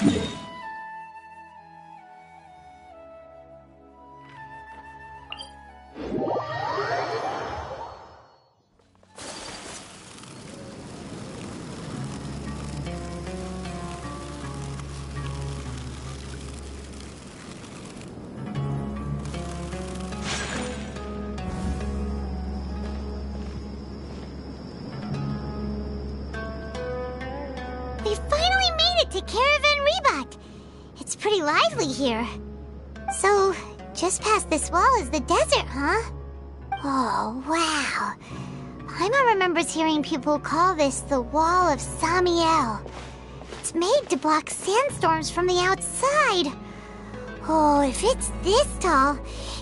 We finally made it to Caravan Rebot. It's pretty lively here. So, just past this wall is the desert, huh? Oh, wow. Paimon remembers hearing people call this the Wall of Samiel. It's made to block sandstorms from the outside. Oh, if it's this tall,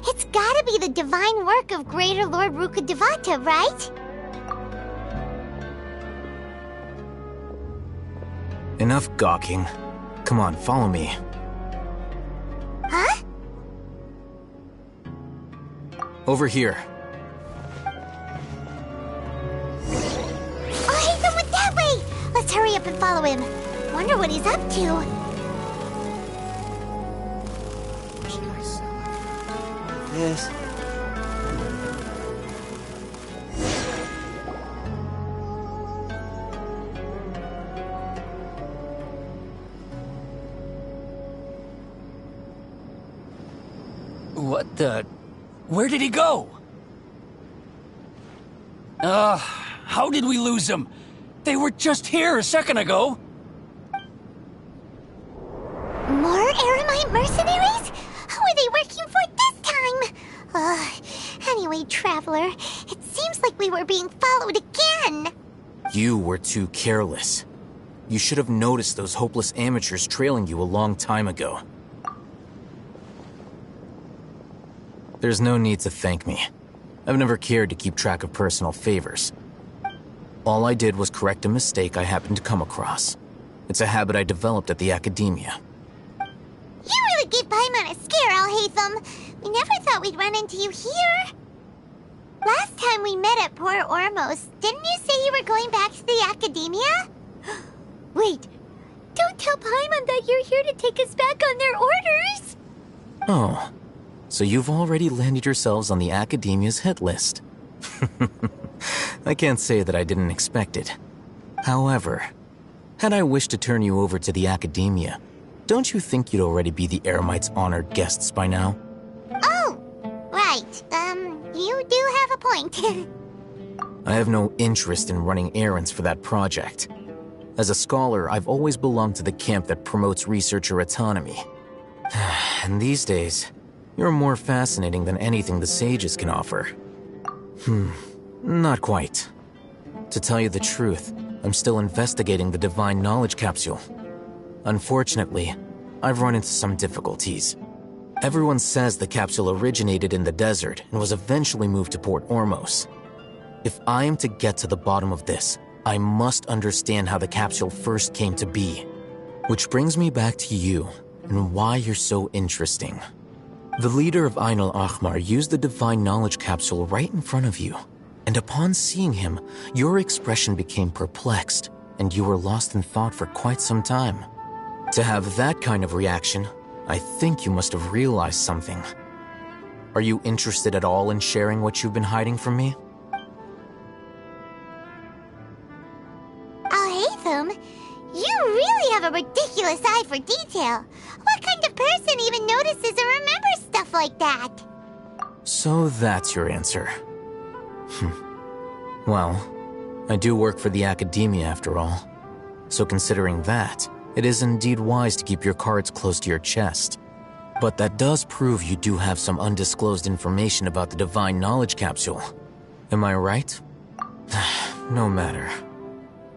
it's gotta be the divine work of Greater Lord Rukkhadevata, right? Enough gawking. Come on, follow me. Huh? Over here. Oh, Haytham went that way! Let's hurry up and follow him. Wonder what he's up to. Yes. What the... Where did he go? How did we lose them? They were just here a second ago. More Eremite mercenaries? Who are they working for this time? Anyway, Traveler, it seems like we were being followed again. You were too careless. You should have noticed those hopeless amateurs trailing you a long time ago. There's no need to thank me. I've never cared to keep track of personal favors. All I did was correct a mistake I happened to come across. It's a habit I developed at the academia. You really gave Paimon a scare, Alhaitham. We never thought we'd run into you here. Last time we met at Port Ormos, didn't you say you were going back to the academia? Wait, don't tell Paimon that you're here to take us back on their orders. Oh, so you've already landed yourselves on the academia's hit list. I can't say that I didn't expect it. However, had I wished to turn you over to the academia, don't you think you'd already be the Eremites' honored guests by now? Oh, right. You do have a point. I have no interest in running errands for that project. As a scholar, I've always belonged to the camp that promotes researcher autonomy. And these days, you're more fascinating than anything the sages can offer. Not quite. To tell you the truth, I'm still investigating the Divine Knowledge Capsule. Unfortunately, I've run into some difficulties. Everyone says the capsule originated in the desert and was eventually moved to Port Ormos. If I am to get to the bottom of this, I must understand how the capsule first came to be. Which brings me back to you and why you're so interesting. The leader of Ain al-Ahmar used the Divine Knowledge Capsule right in front of you, and upon seeing him, your expression became perplexed, and you were lost in thought for quite some time. To have that kind of reaction, I think you must have realized something. Are you interested at all in sharing what you've been hiding from me? Alhaitham, you really have a ridiculous eye for detail. What kind of person even notices or remembers stuff like that? So that's your answer. Well, I do work for the academia after all. So considering that, it is indeed wise to keep your cards close to your chest. But that does prove you do have some undisclosed information about the Divine Knowledge Capsule. Am I right? No matter.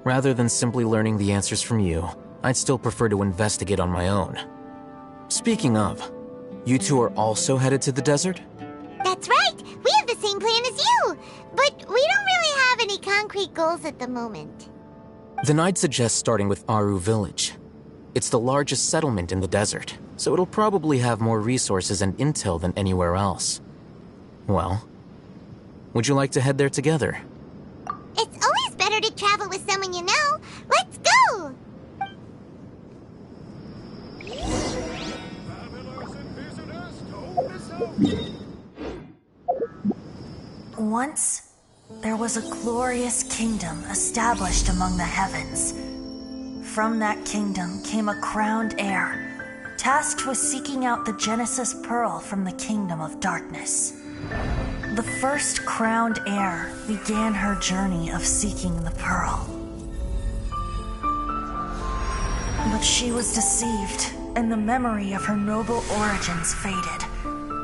Rather than simply learning the answers from you, I'd still prefer to investigate on my own. Speaking of, you two are also headed to the desert? That's right! We have the same plan as you! But we don't really have any concrete goals at the moment. Then I'd suggest starting with Aru Village. It's the largest settlement in the desert, so it'll probably have more resources and intel than anywhere else. Well, would you like to head there together? It's always better to travel with someone you know. Let's go! Once, there was a glorious kingdom established among the heavens. From that kingdom came a crowned heir, tasked with seeking out the Genesis Pearl from the kingdom of darkness. The first crowned heir began her journey of seeking the pearl. But she was deceived, and the memory of her noble origins faded.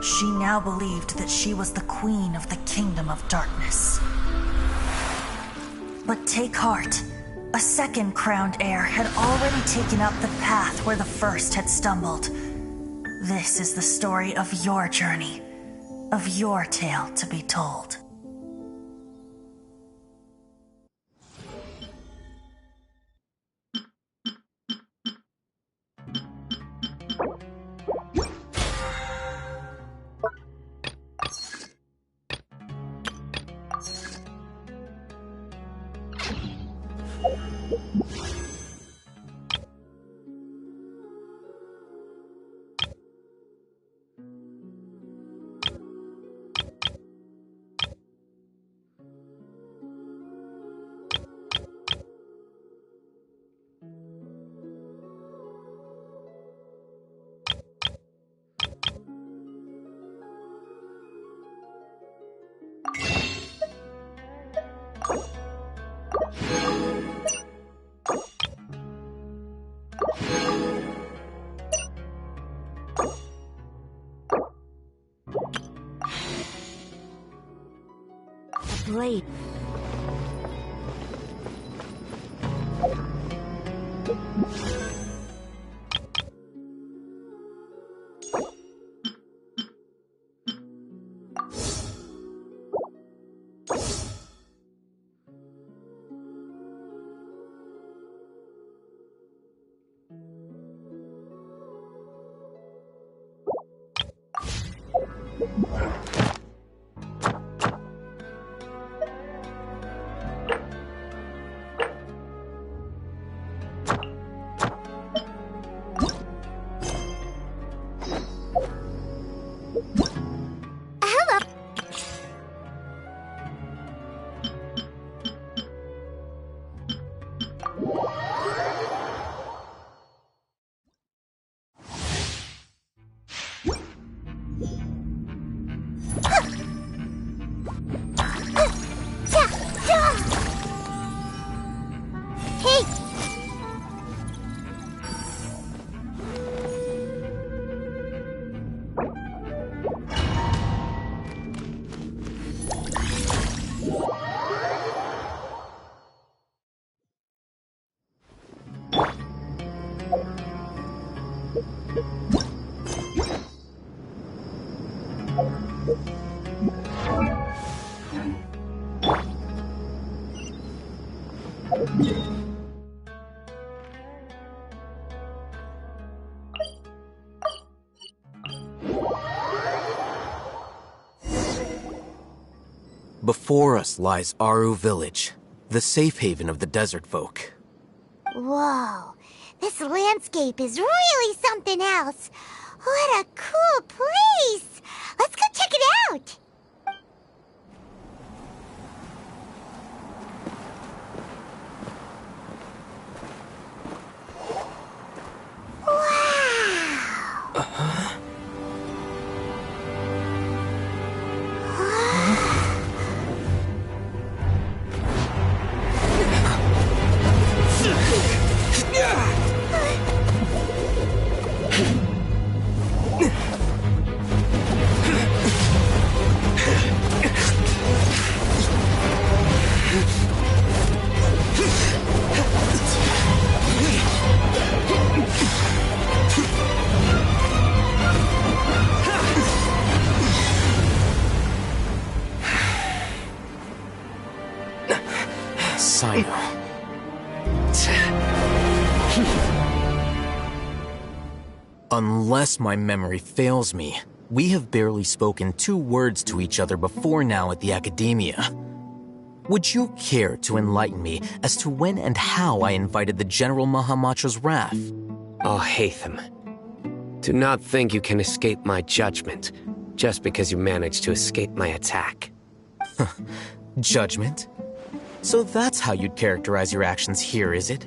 She now believed that she was the queen of the kingdom of darkness. But take heart. A second crowned heir had already taken up the path where the first had stumbled. This is the story of your journey, of your tale to be told. Blade. Before us lies Aru Village, the safe haven of the desert folk. Whoa, this landscape is really something else. What a cool place! Let's go check it out! Wow! Unless my memory fails me, we have barely spoken 2 words to each other before now at the Academia. Would you care to enlighten me as to when and how I invited the General Mahamatra's wrath? Oh, Hatham. Do not think you can escape my judgment. just because you managed to escape my attack. Judgment? So that's how you'd characterize your actions here, is it?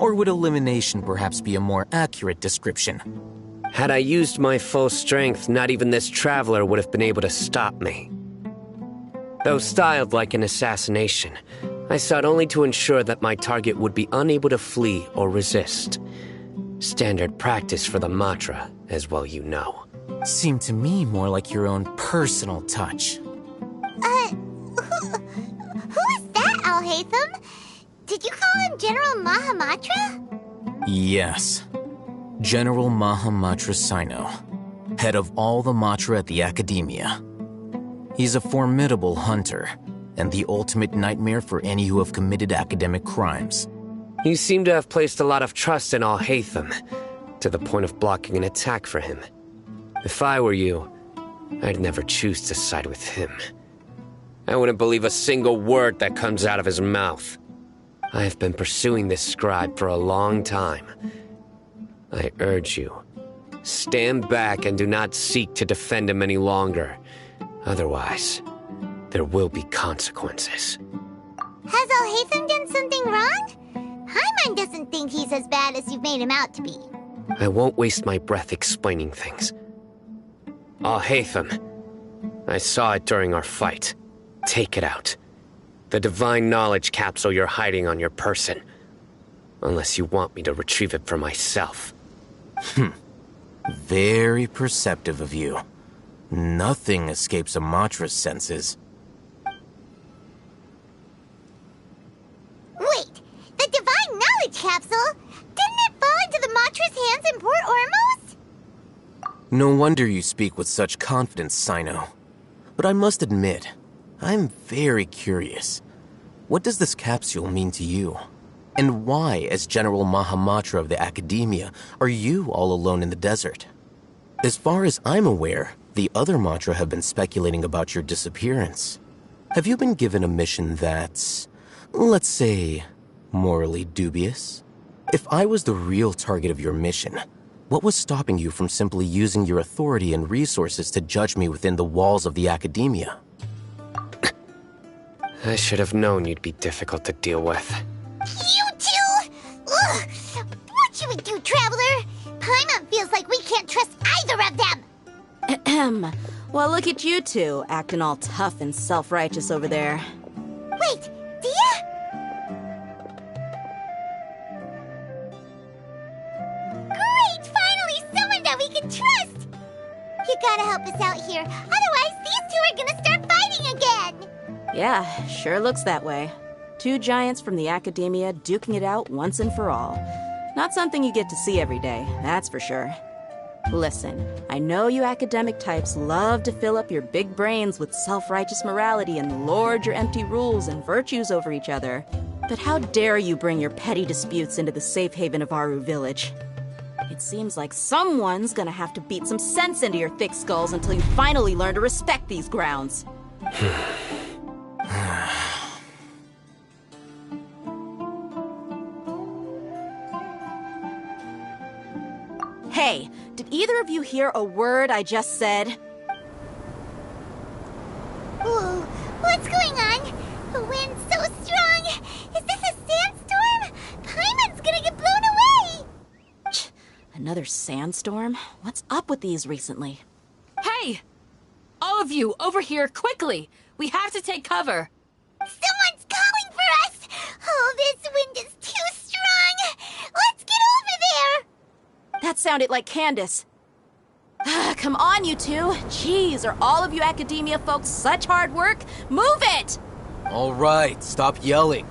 Or would elimination perhaps be a more accurate description? Had I used my full strength, not even this traveler would have been able to stop me. Though styled like an assassination, I sought only to ensure that my target would be unable to flee or resist. Standard practice for the Matra, as well you know. Seemed to me more like your own personal touch. Who is that, Alhaitham? Did you call him General Mahamatra? Yes. General Mahamatra Sino, head of all the Matra at the Academia. He's a formidable hunter, and the ultimate nightmare for any who have committed academic crimes. You seem to have placed a lot of trust in Alhaitham, to the point of blocking an attack for him. If I were you, I'd never choose to side with him. I wouldn't believe a single word that comes out of his mouth. I have been pursuing this scribe for a long time. I urge you, stand back and do not seek to defend him any longer. Otherwise, there will be consequences. Has Alhaitham done something wrong? Paimon doesn't think he's as bad as you've made him out to be. I won't waste my breath explaining things. Alhaitham, I saw it during our fight. Take it out. The divine knowledge capsule you're hiding on your person. Unless you want me to retrieve it for myself. Very perceptive of you. Nothing escapes a Matra's senses. Wait, the divine knowledge capsule? Didn't it fall into the Matra's hands in Port Ormos? No wonder you speak with such confidence, Sino. But I must admit, I'm very curious. What does this capsule mean to you? And why, as General Mahamatra of the Academia, are you all alone in the desert? As far as I'm aware, the other Matra have been speculating about your disappearance. Have you been given a mission that's, let's say, morally dubious? If I was the real target of your mission, what was stopping you from simply using your authority and resources to judge me within the walls of the Academia? I should have known you'd be difficult to deal with. You two? Ugh! What should we do, Traveler? Paimon feels like we can't trust either of them! Ahem. Well, look at you two, acting all tough and self-righteous over there. Wait, Dia? Great! Finally, someone that we can trust! You gotta help us out here, otherwise these two are gonna start fighting again! Yeah, sure looks that way. Two giants from the Academia duking it out once and for all. Not something you get to see every day, that's for sure. Listen, I know you academic types love to fill up your big brains with self-righteous morality and lord your empty rules and virtues over each other. But how dare you bring your petty disputes into the safe haven of Aru Village? It seems like someone's gonna have to beat some sense into your thick skulls until you finally learn to respect these grounds. Hey, did either of you hear a word I just said? Whoa, what's going on? The wind's so strong! Is this a sandstorm? Paimon's gonna get blown away! Another sandstorm? What's up with these recently? Hey! All of you, over here, quickly! We have to take cover! Someone's calling for us! Oh, this wind is too strong! Let's get over there! That sounded like Candace. Come on, you two. Jeez, are all of you Academia folks such hard work? Move it! All right, stop yelling.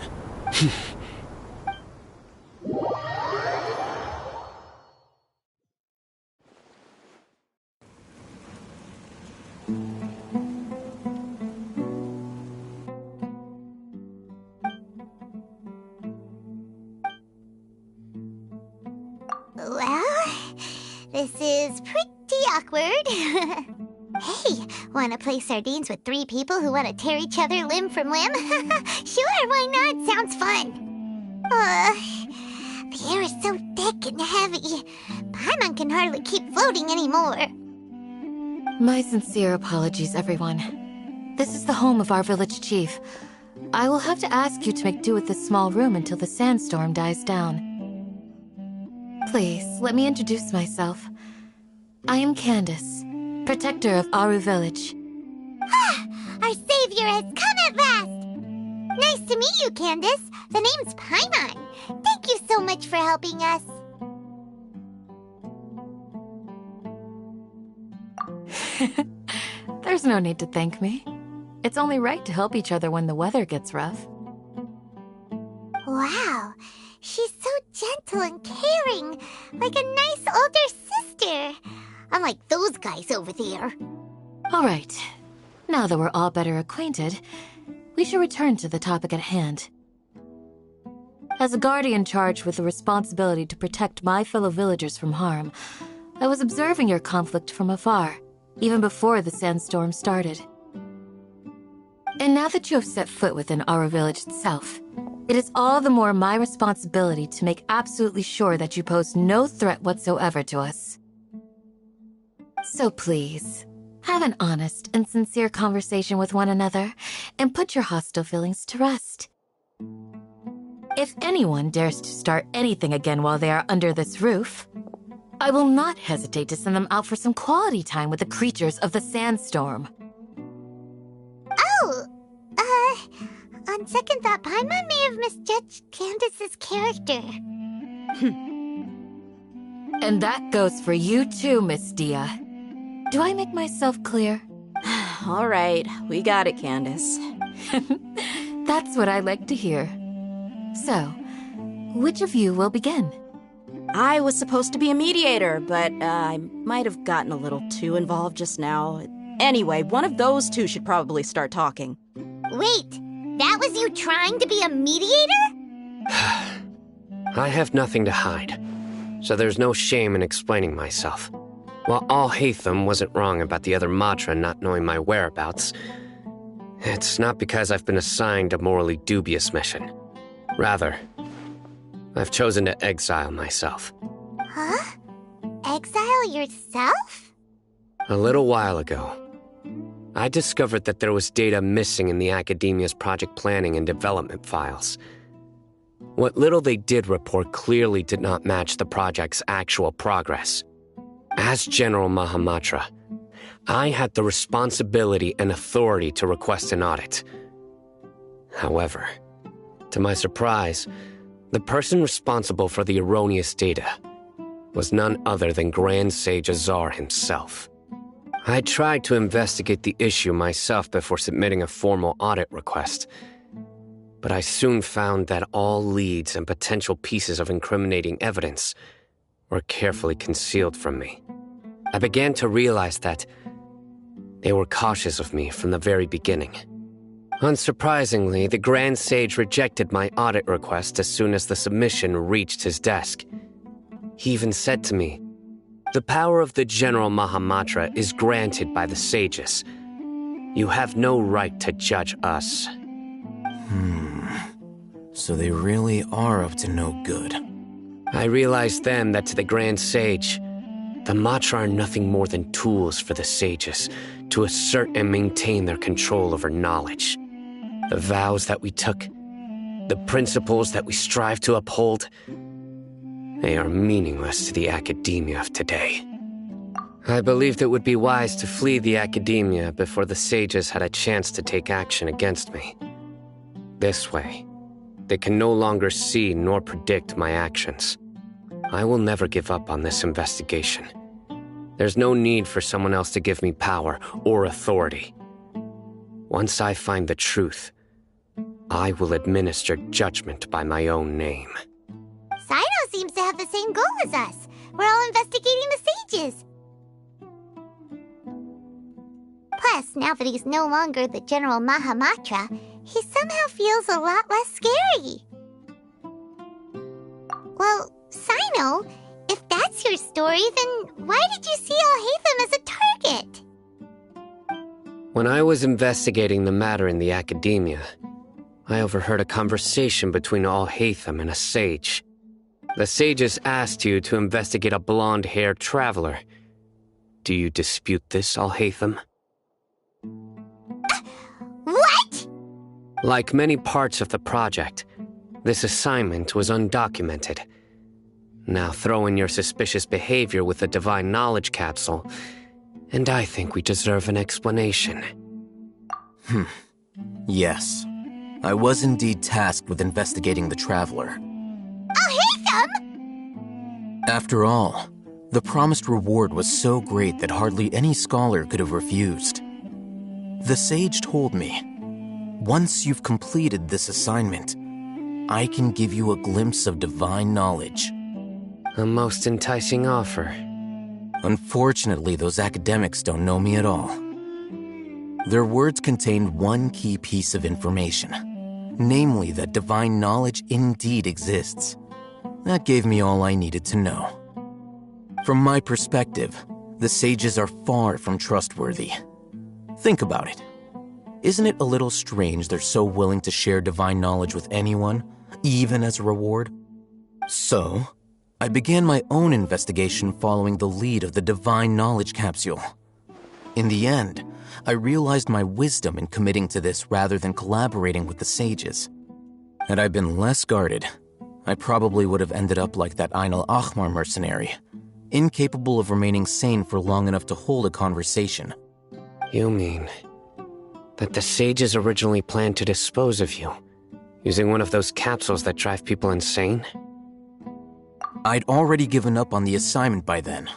Well, this is pretty awkward. Hey, wanna play sardines with three people who wanna tear each other limb from limb? Sure, why not? Sounds fun. The air is so thick and heavy. Paimon can hardly keep floating anymore. My sincere apologies, everyone. This is the home of our village chief. I will have to ask you to make do with this small room until the sandstorm dies down. Please, let me introduce myself. I am Candace, protector of Aru Village. Our savior has come at last! Nice to meet you, Candace. The name's Paimon. Thank you so much for helping us. There's no need to thank me. It's only right to help each other when the weather gets rough. Wow, she's so gentle and caring, like a nice older sister. Unlike those guys over there. All right. Now that we're all better acquainted, we should return to the topic at hand. As a guardian charged with the responsibility to protect my fellow villagers from harm, I was observing your conflict from afar, even before the sandstorm started. And now that you have set foot within our village itself, it is all the more my responsibility to make absolutely sure that you pose no threat whatsoever to us. So please, have an honest and sincere conversation with one another, and put your hostile feelings to rest. If anyone dares to start anything again while they are under this roof, I will not hesitate to send them out for some quality time with the creatures of the sandstorm. Oh, on second thought, Paimon may have misjudged Candace's character. And that goes for you too, Miss Dia. Do I make myself clear? All right, we got it, Candace. That's what I like to hear. So, which of you will begin? I was supposed to be a mediator, but I might have gotten a little too involved just now. Anyway, one of those two should probably start talking. Wait, that was you trying to be a mediator? I have nothing to hide, so there's no shame in explaining myself. While Alhaitham wasn't wrong about the other Matra not knowing my whereabouts, it's not because I've been assigned a morally dubious mission. Rather, I've chosen to exile myself. Huh? Exile yourself? A little while ago, I discovered that there was data missing in the Academia's project planning and development files. What little they did report clearly did not match the project's actual progress. As General Mahamatra, I had the responsibility and authority to request an audit. However, to my surprise, the person responsible for the erroneous data was none other than Grand Sage Azar himself. I tried to investigate the issue myself before submitting a formal audit request, but I soon found that all leads and potential pieces of incriminating evidence were carefully concealed from me. I began to realize that they were cautious of me from the very beginning. Unsurprisingly, the Grand Sage rejected my audit request as soon as the submission reached his desk. He even said to me, "The power of the General Mahamatra is granted by the sages. You have no right to judge us." So they really are up to no good. I realized then that to the Grand Sage, the Matra are nothing more than tools for the sages to assert and maintain their control over knowledge. The vows that we took, the principles that we strive to uphold, they are meaningless to the Academia of today. I believed it would be wise to flee the Academia before the sages had a chance to take action against me. This way, they can no longer see nor predict my actions. I will never give up on this investigation. There's no need for someone else to give me power or authority. Once I find the truth, I will administer judgment by my own name. Sino seems to have the same goal as us. We're all investigating the sages. Plus, now that he's no longer the General Mahamatra, he somehow feels a lot less scary. Well, Sino, if that's your story, then why did you see Alhaitham as a target? When I was investigating the matter in the Academia, I overheard a conversation between Alhaitham and a sage. The sages asked you to investigate a blonde-haired traveler. Do you dispute this, Alhaitham? What? Like many parts of the project, this assignment was undocumented. Now throw in your suspicious behavior with the Divine Knowledge Capsule, and I think we deserve an explanation. Yes. I was indeed tasked with investigating the Traveler. Alhaitham! After all, the promised reward was so great that hardly any scholar could have refused. The sage told me, once you've completed this assignment, I can give you a glimpse of divine knowledge. A most enticing offer. Unfortunately, those academics don't know me at all. Their words contained one key piece of information, namely that divine knowledge indeed exists. That gave me all I needed to know. From my perspective, the sages are far from trustworthy. Think about it. Isn't it a little strange they're so willing to share divine knowledge with anyone, even as a reward? So, I began my own investigation following the lead of the Divine Knowledge Capsule. In the end, I realized my wisdom in committing to this rather than collaborating with the sages. Had I been less guarded, I probably would have ended up like that Ain al-Ahmar mercenary, incapable of remaining sane for long enough to hold a conversation. You mean that the sages originally planned to dispose of you, using one of those capsules that drive people insane? I'd already given up on the assignment by then.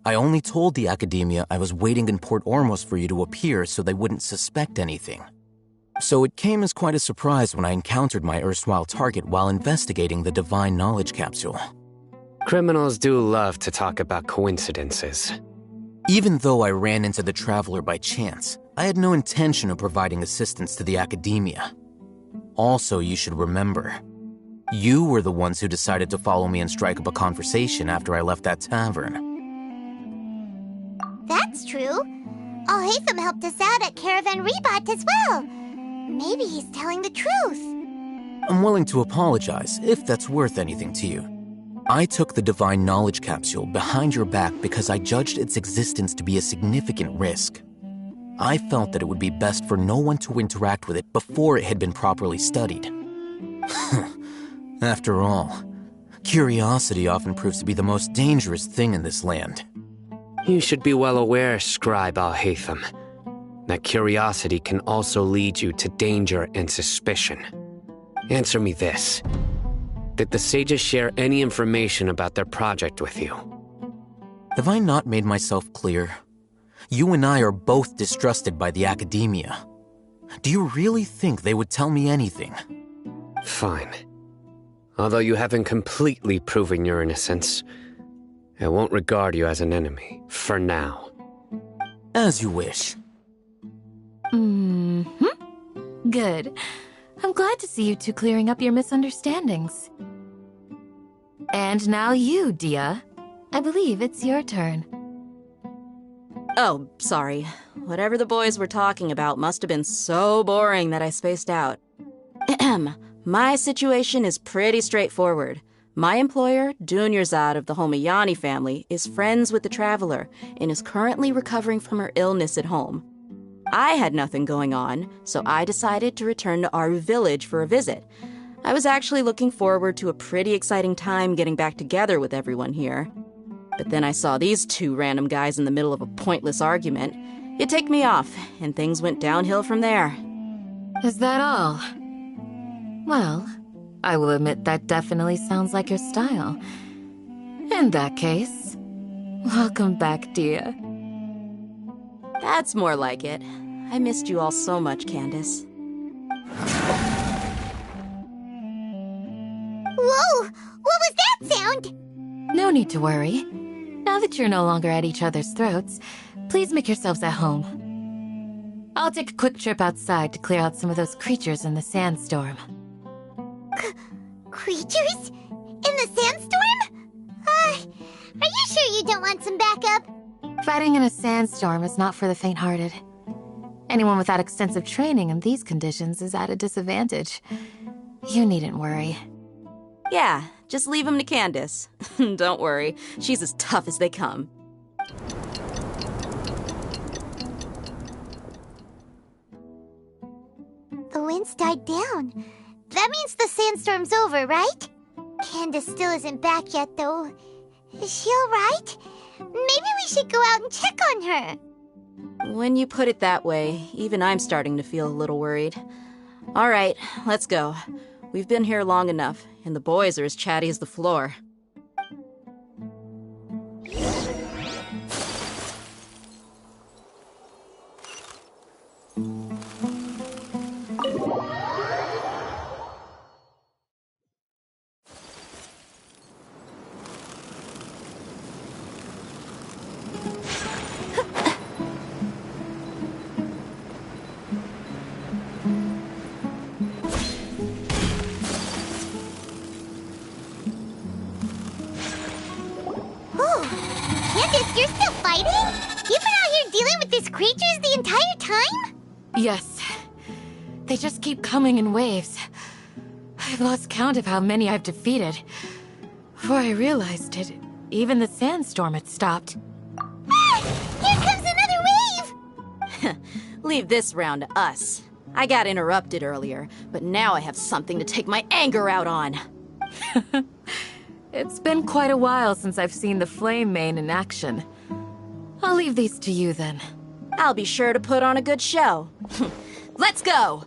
I only told the Academia I was waiting in Port Ormos for you to appear so they wouldn't suspect anything. So it came as quite a surprise when I encountered my erstwhile target while investigating the Divine Knowledge Capsule. Criminals do love to talk about coincidences. Even though I ran into the Traveler by chance, I had no intention of providing assistance to the Academia. Also, you should remember, you were the ones who decided to follow me and strike up a conversation after I left that tavern. That's true. Alhaitham helped us out at Caravan Rebat as well. Maybe he's telling the truth. I'm willing to apologize if that's worth anything to you. I took the Divine Knowledge Capsule behind your back because I judged its existence to be a significant risk. I felt that it would be best for no one to interact with it before it had been properly studied. After all, curiosity often proves to be the most dangerous thing in this land. You should be well aware, Scribe Alhaitham, that curiosity can also lead you to danger and suspicion. Answer me this. Did the sages share any information about their project with you? Have I not made myself clear? You and I are both distrusted by the Academia. Do you really think they would tell me anything? Fine. Although you haven't completely proven your innocence, I won't regard you as an enemy, for now. As you wish. Good. I'm glad to see you two clearing up your misunderstandings. And now you, Dia. I believe it's your turn. Oh, sorry. Whatever the boys were talking about must have been so boring that I spaced out. My situation is pretty straightforward. My employer, Dunyarzad of the Homayani family, is friends with the Traveler and is currently recovering from her illness at home. I had nothing going on, so I decided to return to Aru village for a visit. I was actually looking forward to a pretty exciting time getting back together with everyone here. But then I saw these two random guys in the middle of a pointless argument. It ticked me off, and things went downhill from there. Is that all? Well, I will admit that definitely sounds like your style. In that case, welcome back, Dia. That's more like it. I missed you all so much, Candace. Whoa! What was that sound? No need to worry. Now that you're no longer at each other's throats, please make yourselves at home. I'll take a quick trip outside to clear out some of those creatures in the sandstorm. Creatures? In the sandstorm? Are you sure you don't want some backup? Fighting in a sandstorm is not for the faint-hearted. Anyone without extensive training in these conditions is at a disadvantage. You needn't worry. Yeah, just leave him to Candace. Don't worry, she's as tough as they come. died down. That means the sandstorm's over, right? Candace still isn't back yet, though. Is she alright? Maybe we should go out and check on her. When you put it that way, even I'm starting to feel a little worried. All right, let's go. We've been here long enough, and the boys are as chatty as the floor. Candace, you're still fighting? You've been out here dealing with these creatures the entire time? Yes. They just keep coming in waves. I've lost count of how many I've defeated. Before I realized it, even the sandstorm had stopped. Ah! Here comes another wave! Leave this round to us. I got interrupted earlier, but now I have something to take my anger out on. It's been quite a while since I've seen the Flame Mane in action. I'll leave these to you then. I'll be sure to put on a good show. Let's go!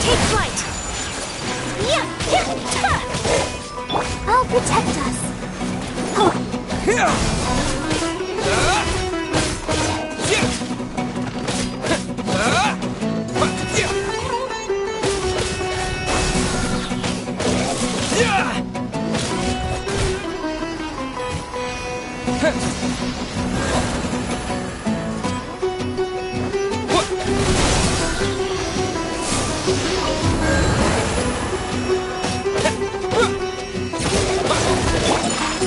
Take flight! I'll protect us.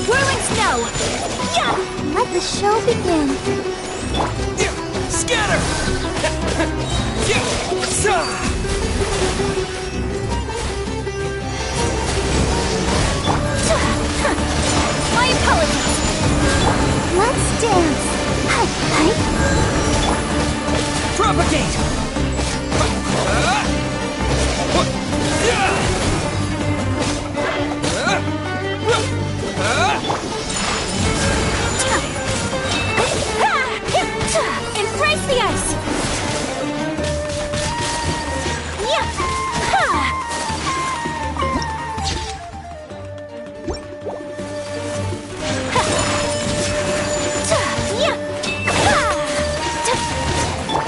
Whirling snow! Let the show begin. Scatter! My apologies. Let's dance. Hi. Propagate! Embrace the ice.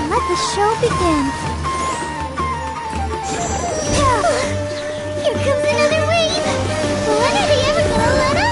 Let the show begin. Here comes another wave. When are they ever gonna let up?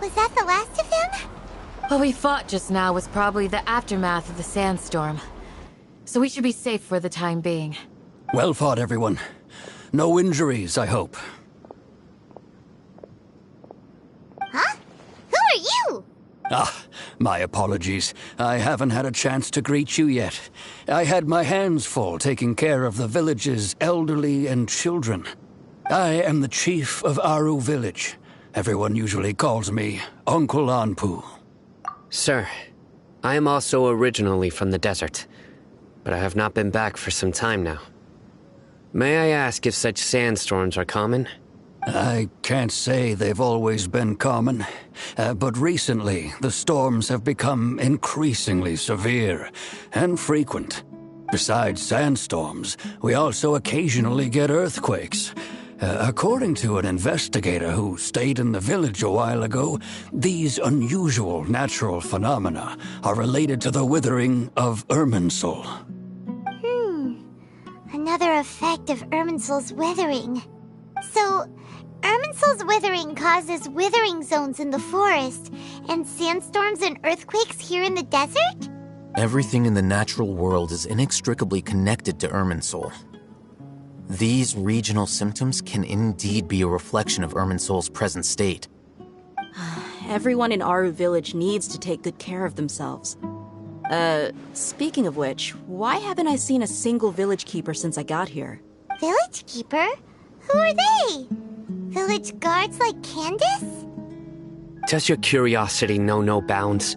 Was that the last of them? What we fought just now was probably the aftermath of the sandstorm. So we should be safe for the time being. Well fought, everyone. No injuries, I hope. Huh? Who are you? Ah, my apologies. I haven't had a chance to greet you yet. I had my hands full taking care of the village's elderly and children. I am the chief of Aru Village. Everyone usually calls me Uncle Anpu. Sir, I am also originally from the desert, but I have not been back for some time now. May I ask if such sandstorms are common? I can't say they've always been common, but recently the storms have become increasingly severe and frequent. Besides sandstorms, we also occasionally get earthquakes. According to an investigator who stayed in the village a while ago, these unusual natural phenomena are related to the withering of Irminsul. Another effect of Irminsul's withering. So, Irminsul's withering causes withering zones in the forest, and sandstorms and earthquakes here in the desert? Everything in the natural world is inextricably connected to Irminsul. These regional symptoms can indeed be a reflection of Irminsul's present state. Everyone in Aru Village needs to take good care of themselves. Speaking of which, why haven't I seen a single village keeper since I got here? Village keeper? Who are they? Village guards like Candace? Does your curiosity know no bounds?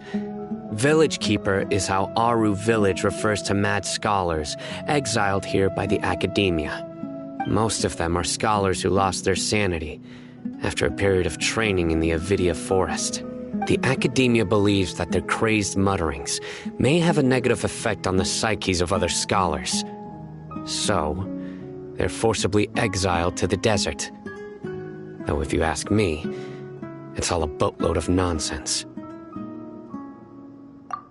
Village Keeper is how Aru Village refers to mad scholars exiled here by the academia. Most of them are scholars who lost their sanity after a period of training in the Avidia forest. The academia believes that their crazed mutterings may have a negative effect on the psyches of other scholars. So, they're forcibly exiled to the desert. Though if you ask me, it's all a boatload of nonsense.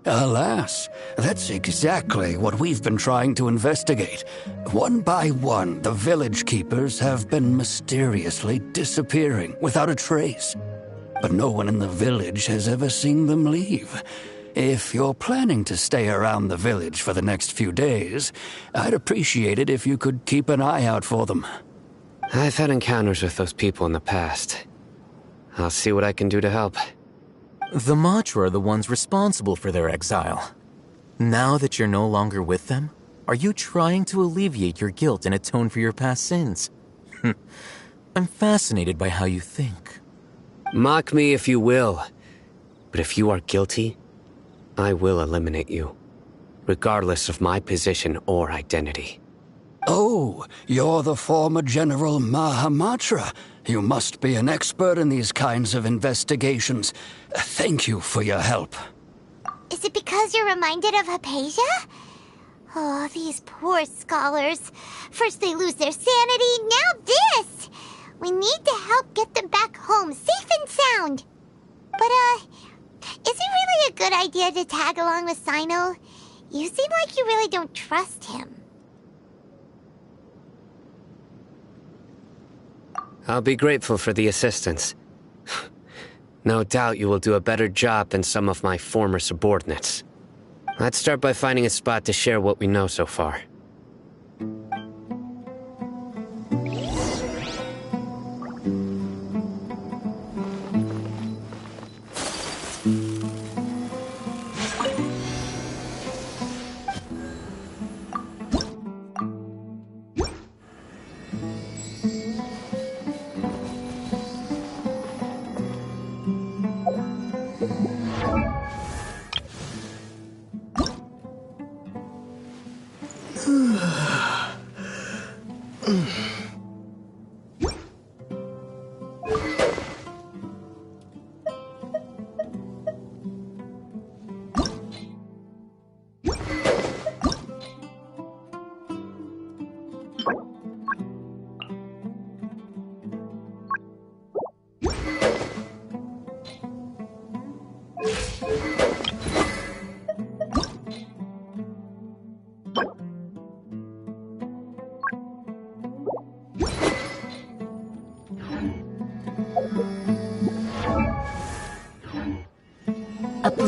Alas, that's exactly what we've been trying to investigate. One by one, the village keepers have been mysteriously disappearing without a trace. But no one in the village has ever seen them leave. If you're planning to stay around the village for the next few days, I'd appreciate it if you could keep an eye out for them. I've had encounters with those people in the past. I'll see what I can do to help. The Matra are the ones responsible for their exile. Now that you're no longer with them, are you trying to alleviate your guilt and atone for your past sins? I'm fascinated by how you think. Mock me if you will, but if you are guilty, I will eliminate you, regardless of my position or identity. Oh, you're the former General Mahamatra. You must be an expert in these kinds of investigations. Thank you for your help. Is it because you're reminded of Hypatia? Oh, these poor scholars. First they lose their sanity, now this! We need to help get them back home, safe and sound. But, is it really a good idea to tag along with Sino? You seem like you really don't trust him. I'll be grateful for the assistance. No doubt you will do a better job than some of my former subordinates. Let's start by finding a spot to share what we know so far.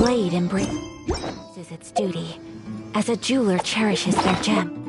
blade embraces its duty, as a jeweler cherishes their gem.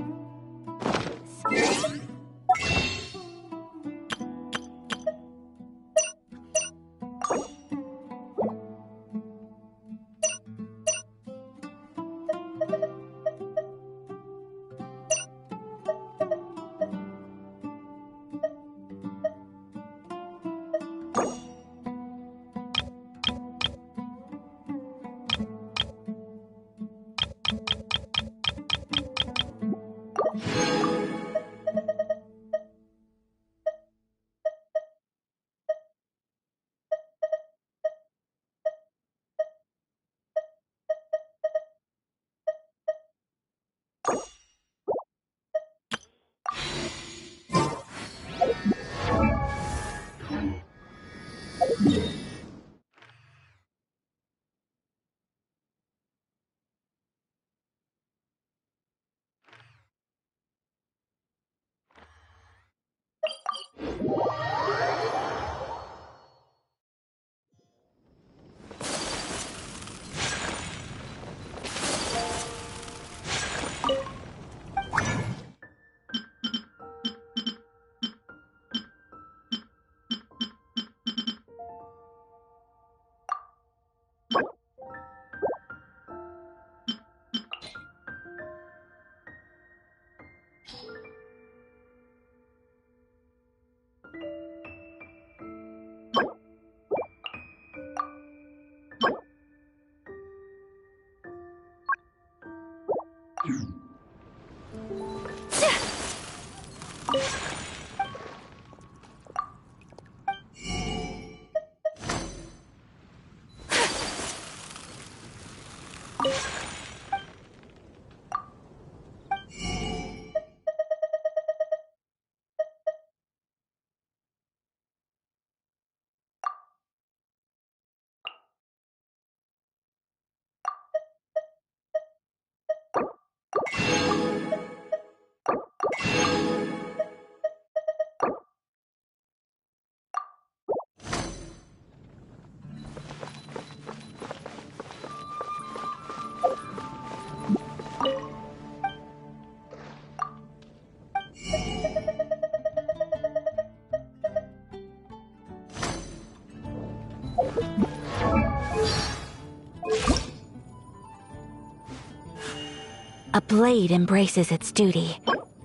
A blade embraces its duty,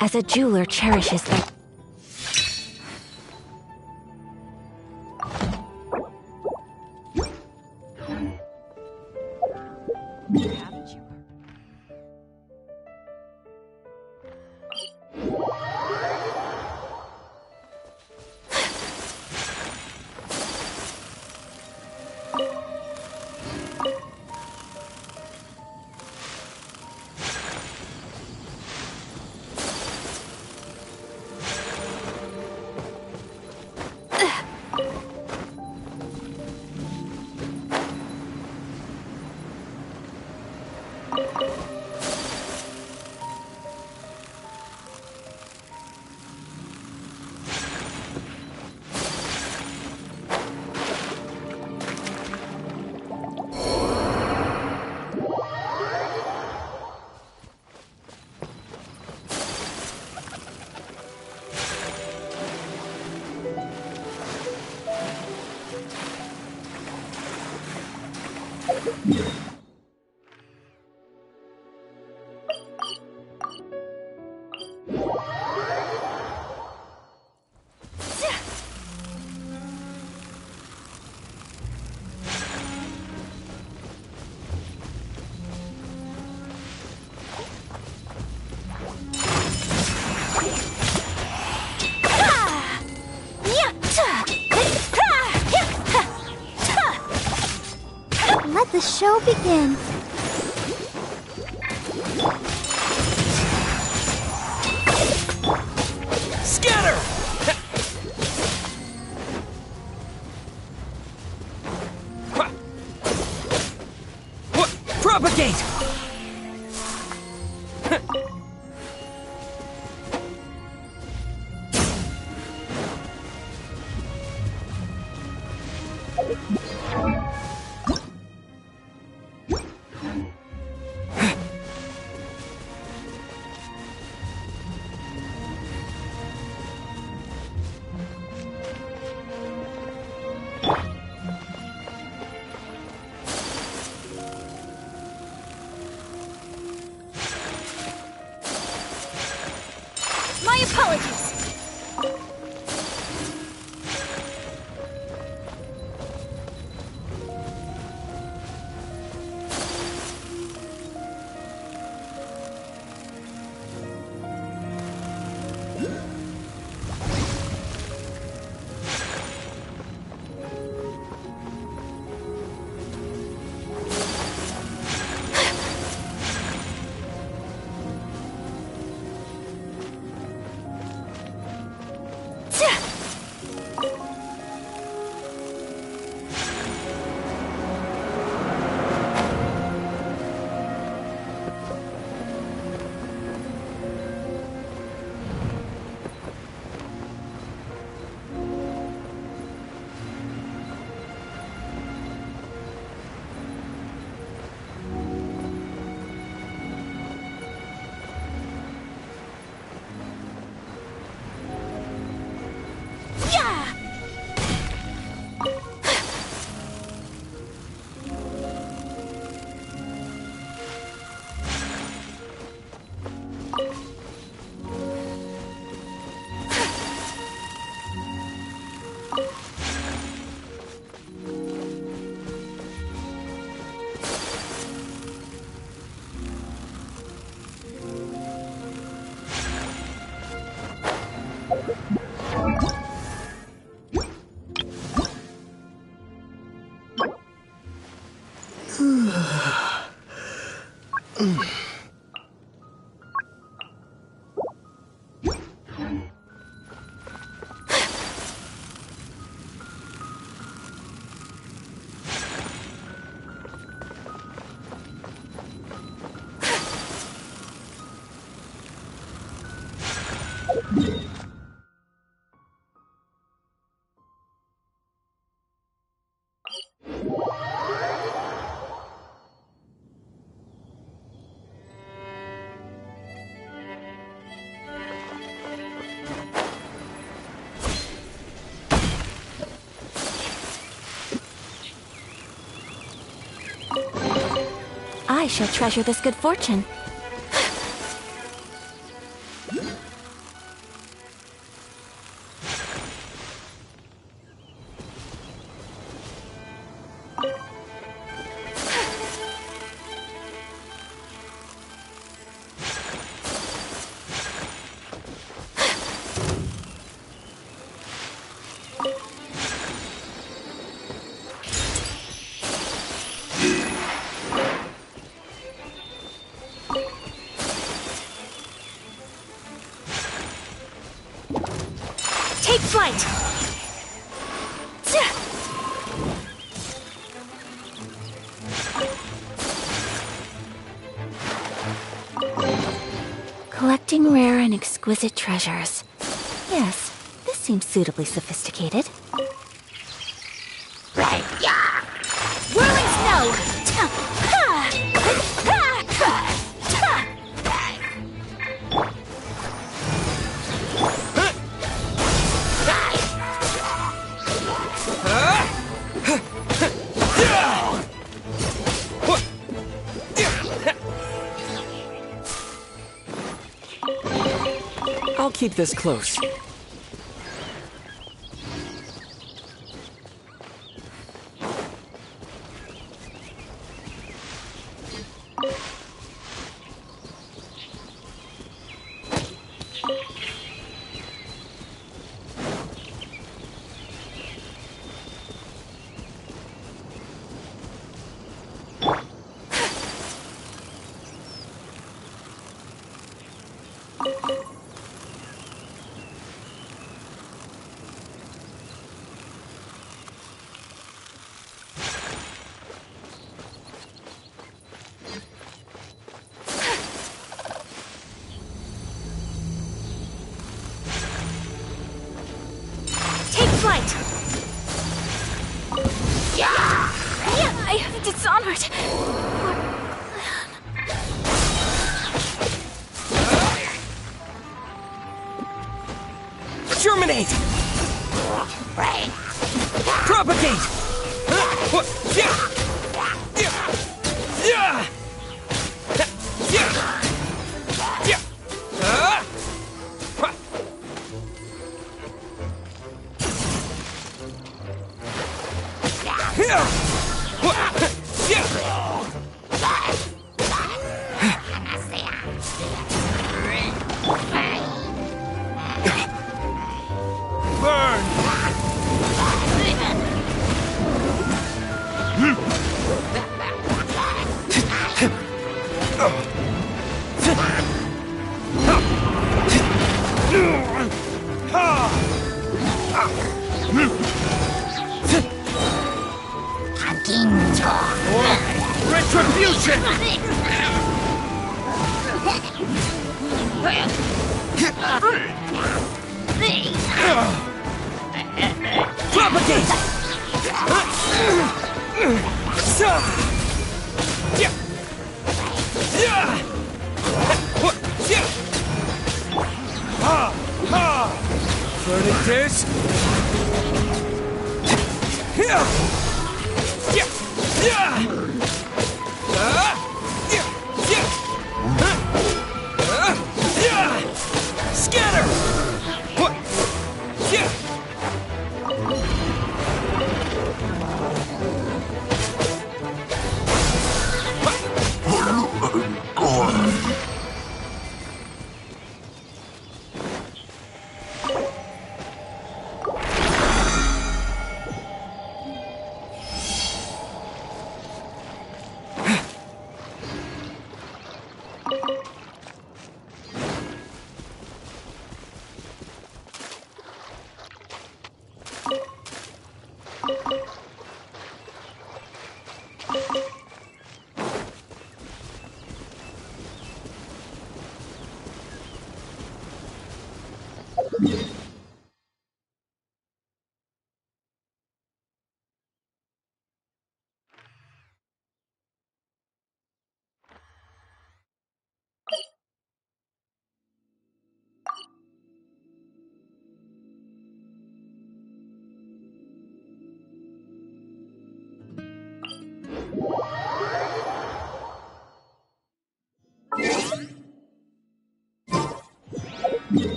as a jeweler cherishes their... Let the show begin. Scatter! What? Propagate! My apologies! I shall treasure this good fortune. Take flight! Collecting rare and exquisite treasures. Yes, this seems suitably sophisticated. Whirling snow! I'll keep this close. Flight! Yeah! I have dishonored. Germinate! Propagate! Retribution! Propagate! Verdict is... Scatter!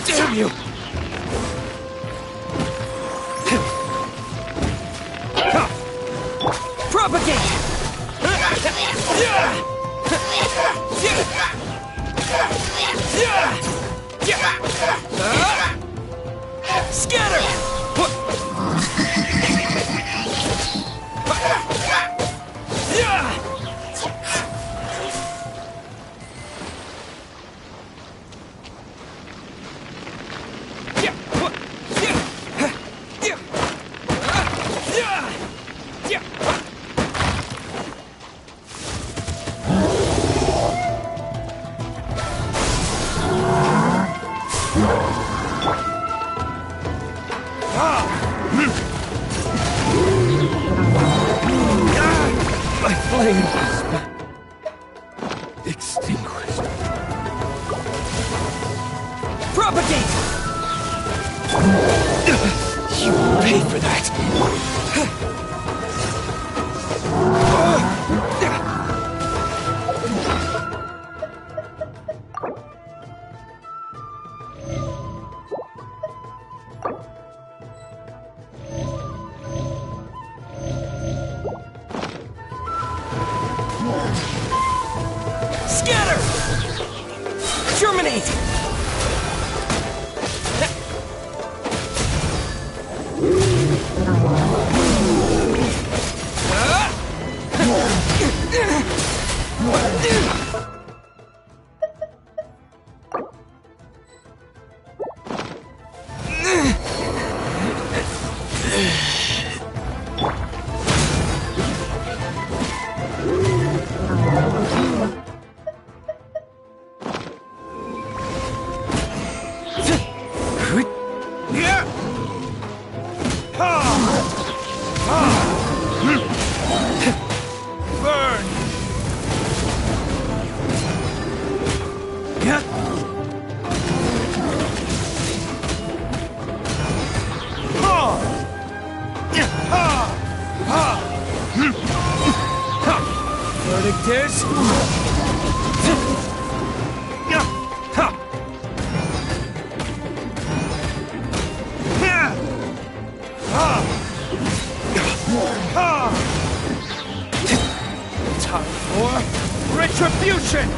Damn you! Propagate! Scatter! My flame has been extinguished. Propagate! You will pay for that. Scatter! Germinate! Burn! Verdict is... Time for retribution!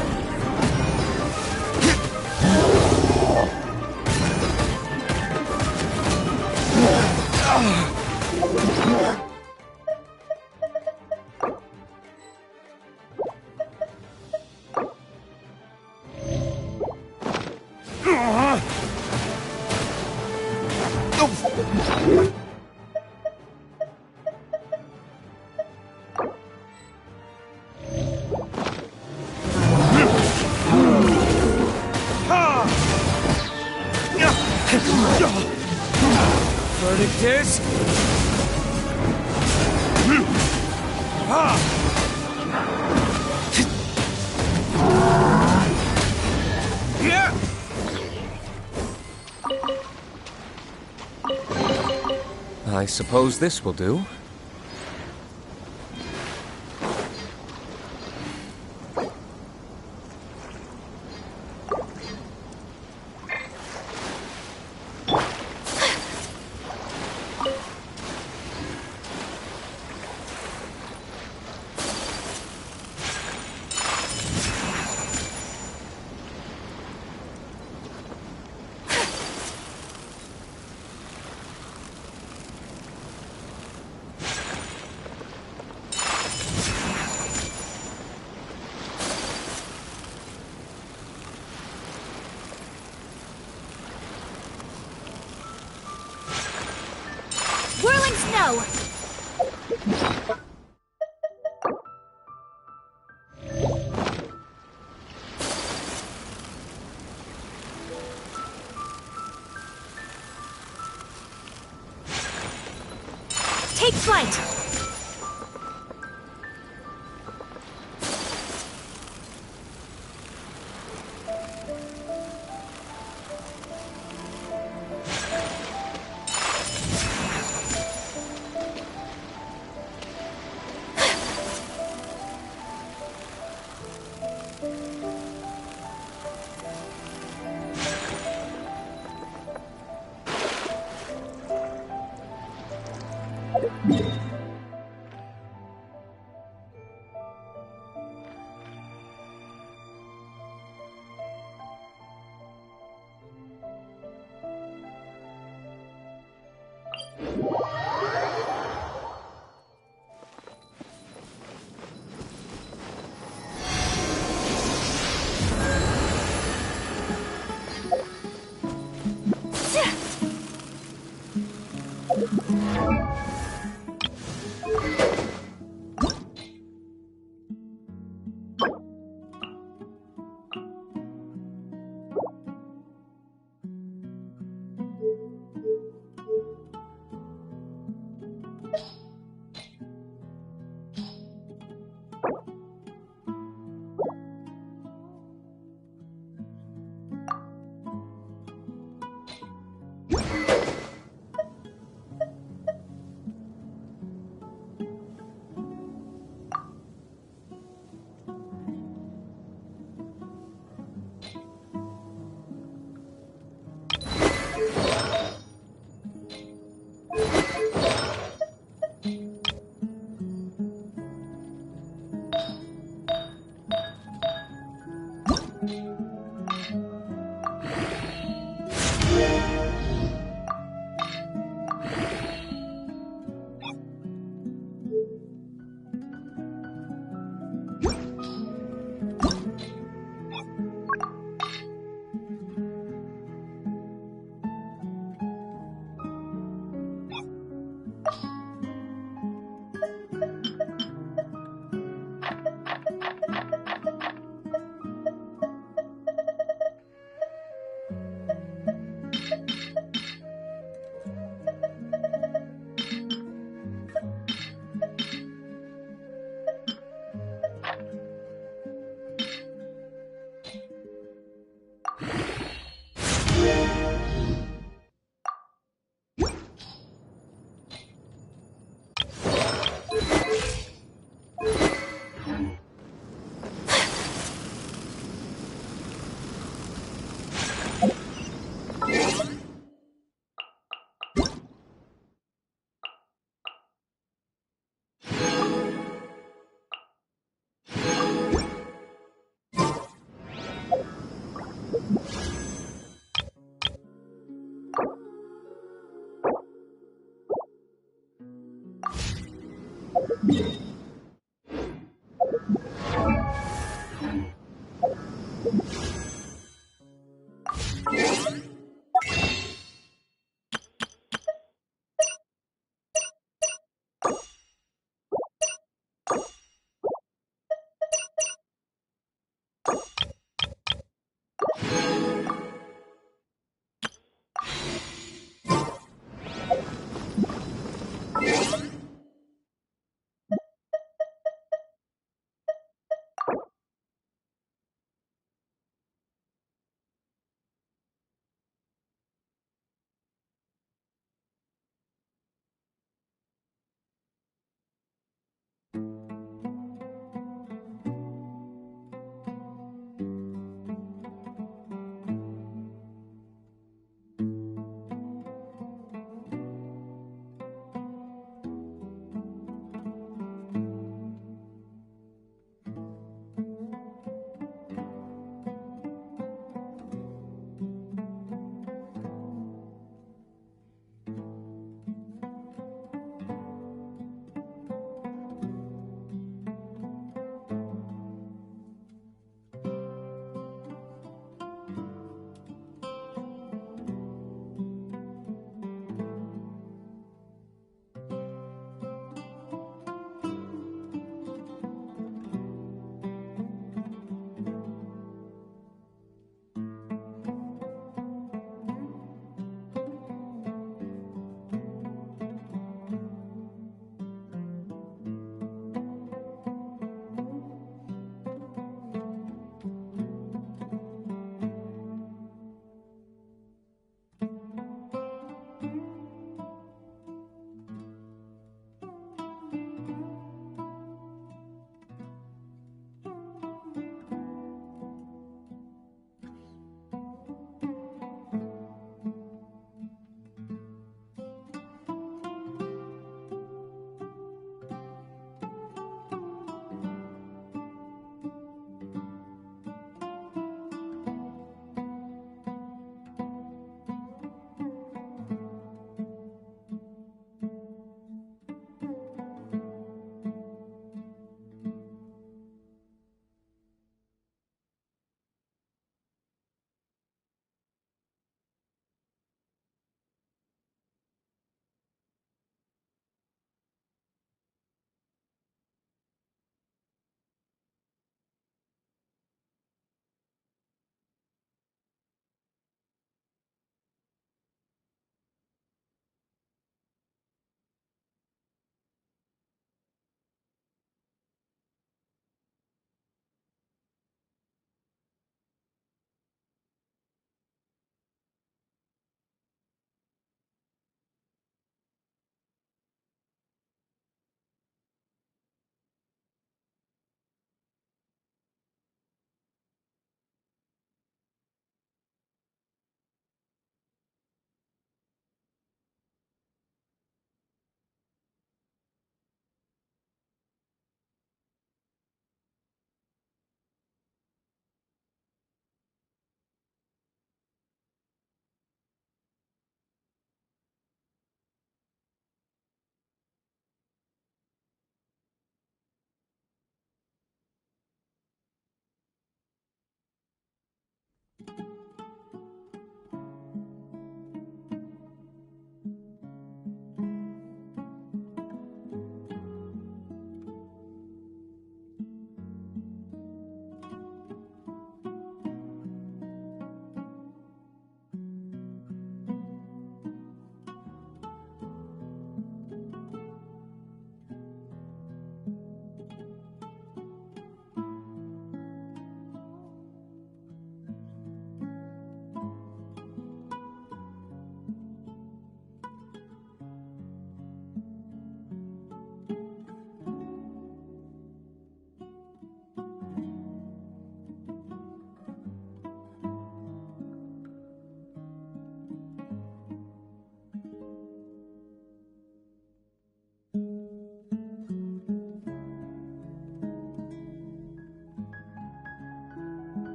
Verdict is... I suppose this will do. go! Take flight!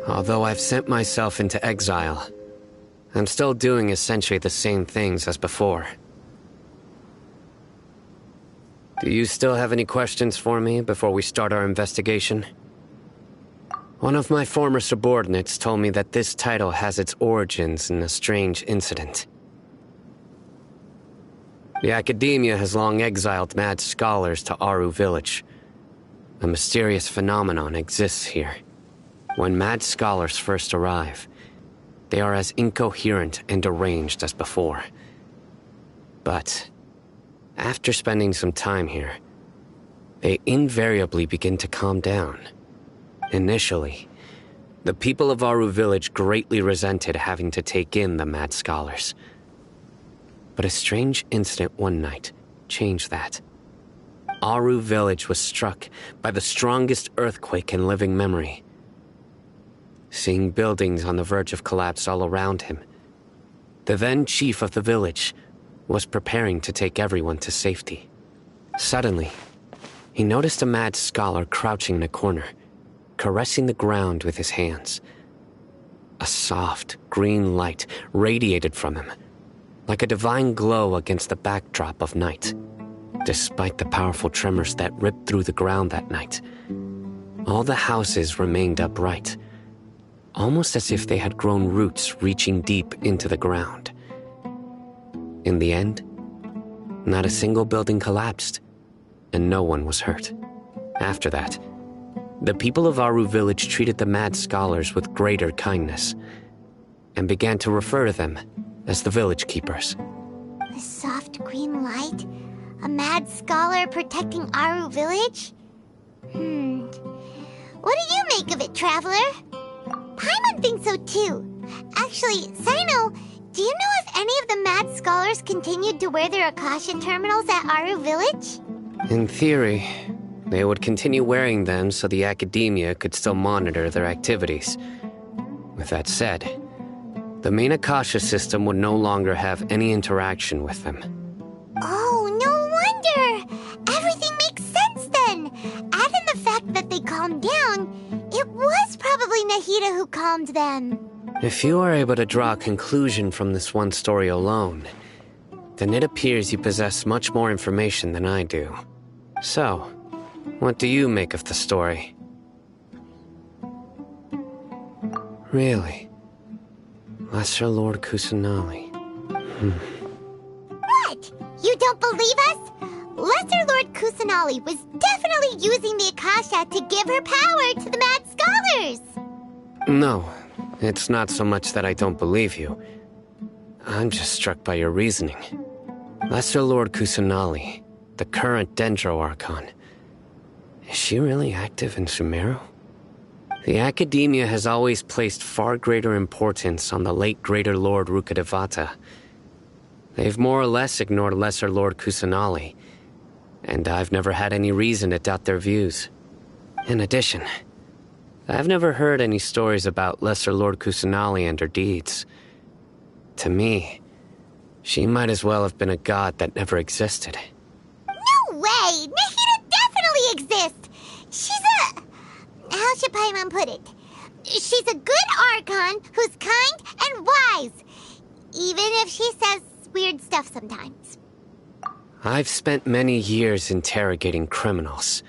Although I've sent myself into exile, I'm still doing essentially the same things as before. Do you still have any questions for me before we start our investigation? One of my former subordinates told me that this title has its origins in a strange incident. The Academia has long exiled mad scholars to Aru Village. A mysterious phenomenon exists here. When mad scholars first arrive, they are as incoherent and deranged as before. But after spending some time here, they invariably begin to calm down. Initially, the people of Aru Village greatly resented having to take in the mad scholars. But a strange incident one night changed that. Aru Village was struck by the strongest earthquake in living memory. Seeing buildings on the verge of collapse all around him, the then chief of the village was preparing to take everyone to safety. Suddenly, he noticed a mad scholar crouching in a corner, caressing the ground with his hands. A soft, green light radiated from him, like a divine glow against the backdrop of night. Despite the powerful tremors that ripped through the ground that night, all the houses remained upright, almost as if they had grown roots reaching deep into the ground. In the end, not a single building collapsed, and no one was hurt. After that, the people of Aru Village treated the mad scholars with greater kindness, and began to refer to them as the village keepers. The soft green light? A mad scholar protecting Aru Village? What do you make of it, Traveler? Paimon thinks so too. Actually, Sino, do you know if any of the mad scholars continued to wear their Akasha terminals at Aru Village? In theory, they would continue wearing them so the Academia could still monitor their activities. With that said, the main Akasha system would no longer have any interaction with them. Oh, no wonder! Everything makes sense then! Add in the fact that they calmed down, it was probably Nahida who calmed them. If you are able to draw a conclusion from this one story alone, then it appears you possess much more information than I do. So, what do you make of the story? Really? Lesser Lord Kusanali. What? You don't believe us? Lesser Lord Kusanali was definitely using the Akasha to give her power to the mad scholars! No, it's not so much that I don't believe you. I'm just struck by your reasoning. Lesser Lord Kusanali, the current Dendro Archon, is she really active in Sumeru? The Academia has always placed far greater importance on the late Greater Lord Rukkhadevata. They've more or less ignored Lesser Lord Kusanali, and I've never had any reason to doubt their views. In addition, I've never heard any stories about Lesser Lord Kusanali and her deeds. To me, she might as well have been a god that never existed. No way! Nahida definitely exists! She's a... how should Paimon put it? She's a good Archon who's kind and wise, even if she says weird stuff sometimes. I've spent many years interrogating criminals,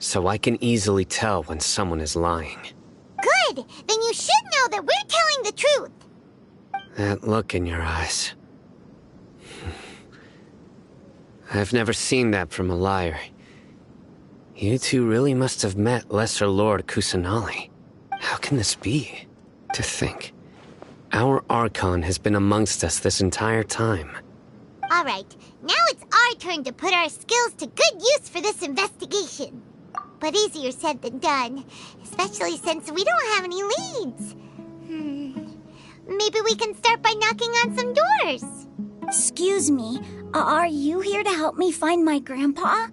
so I can easily tell when someone is lying. Good! Then you should know that we're telling the truth! That look in your eyes. I've never seen that from a liar. You two really must have met Lesser Lord Kusanali. How can this be? To think, our Archon has been amongst us this entire time. Alright, now it's our turn to put our skills to good use for this investigation. But easier said than done, especially since we don't have any leads. Maybe we can start by knocking on some doors. Excuse me, are you here to help me find my grandpa?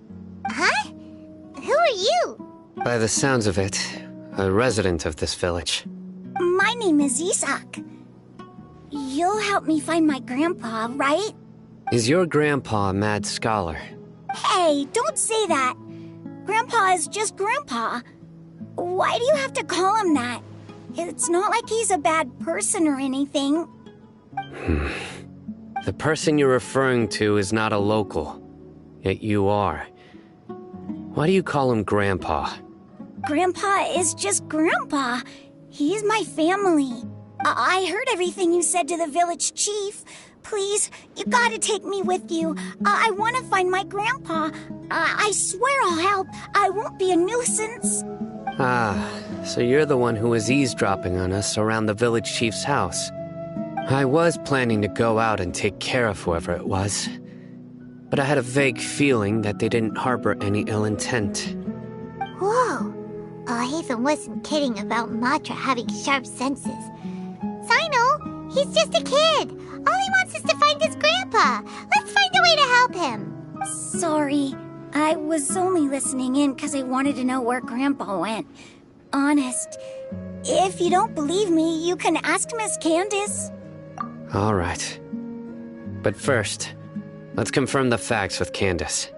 Huh? Who are you? By the sounds of it, a resident of this village. My name is Isak. You'll help me find my grandpa, right? Is your grandpa a mad scholar? Hey, don't say that. Grandpa is just Grandpa. Why do you have to call him that? It's not like he's a bad person or anything. The person you're referring to is not a local, yet you are. Why do you call him Grandpa? Grandpa is just Grandpa. He's my family. I heard everything you said to the village chief. Please, you gotta take me with you. I want to find my grandpa. I swear I'll help. I won't be a nuisance. Ah, so you're the one who was eavesdropping on us around the village chief's house. I was planning to go out and take care of whoever it was, but I had a vague feeling that they didn't harbor any ill intent. Whoa. Hatham wasn't kidding about Matra having sharp senses. Sino, he's just a kid. All he wants is to find his grandpa. Let's find a way to help him. Sorry. I was only listening in because I wanted to know where Grandpa went. Honest. If you don't believe me, you can ask Miss Candace. All right. But first, let's confirm the facts with Candace.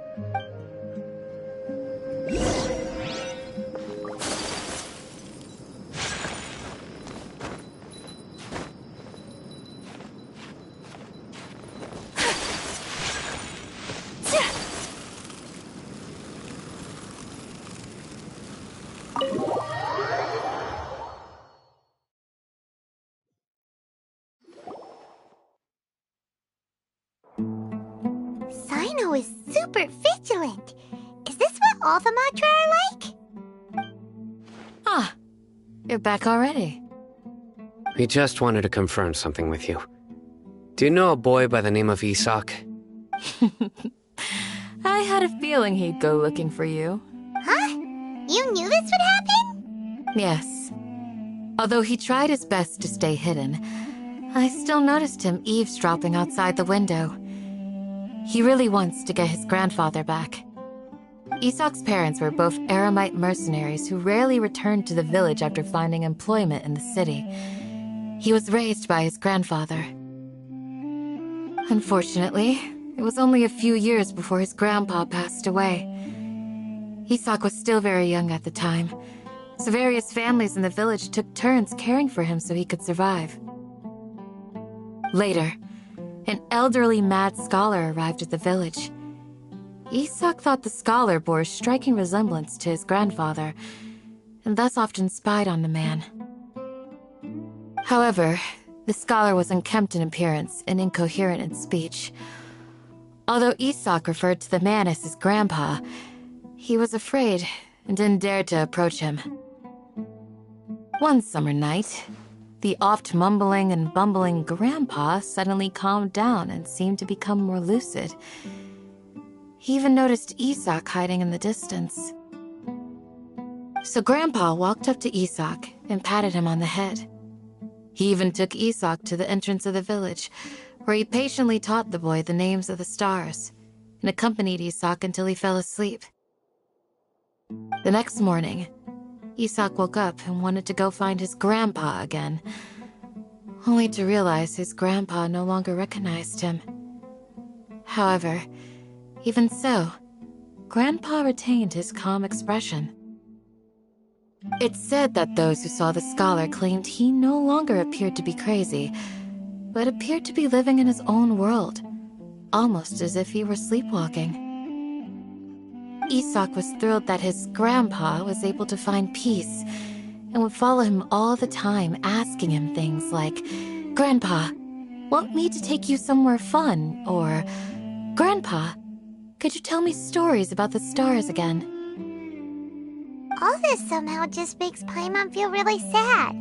Sino is super vigilant. Is this what all the Matra are like? Ah, you're back already. We just wanted to confirm something with you. Do you know a boy by the name of Isak? I had a feeling he'd go looking for you. Huh? You knew this would happen? Yes. Although he tried his best to stay hidden, I still noticed him eavesdropping outside the window. He really wants to get his grandfather back. Isak's parents were both Aramite mercenaries who rarely returned to the village after finding employment in the city. He was raised by his grandfather. Unfortunately, it was only a few years before his grandpa passed away. Isak was still very young at the time, so various families in the village took turns caring for him so he could survive. Later, an elderly mad scholar arrived at the village. Isak thought the scholar bore a striking resemblance to his grandfather, and thus often spied on the man. However, the scholar was unkempt in appearance and incoherent in speech. Although Isak referred to the man as his grandpa, he was afraid and didn't dare to approach him. One summer night, the oft mumbling and bumbling grandpa suddenly calmed down and seemed to become more lucid. He even noticed Isak hiding in the distance. So Grandpa walked up to Isak and patted him on the head. He even took Isak to the entrance of the village, where he patiently taught the boy the names of the stars and accompanied Isak until he fell asleep. The next morning, Isak woke up and wanted to go find his grandpa again, only to realize his grandpa no longer recognized him. However, even so, Grandpa retained his calm expression. It's said that those who saw the scholar claimed he no longer appeared to be crazy, but appeared to be living in his own world, almost as if he were sleepwalking. Isak was thrilled that his grandpa was able to find peace and would follow him all the time, asking him things like, "Grandpa, want me to take you somewhere fun?" Or, "Grandpa, could you tell me stories about the stars again?" All this somehow just makes Paimon feel really sad.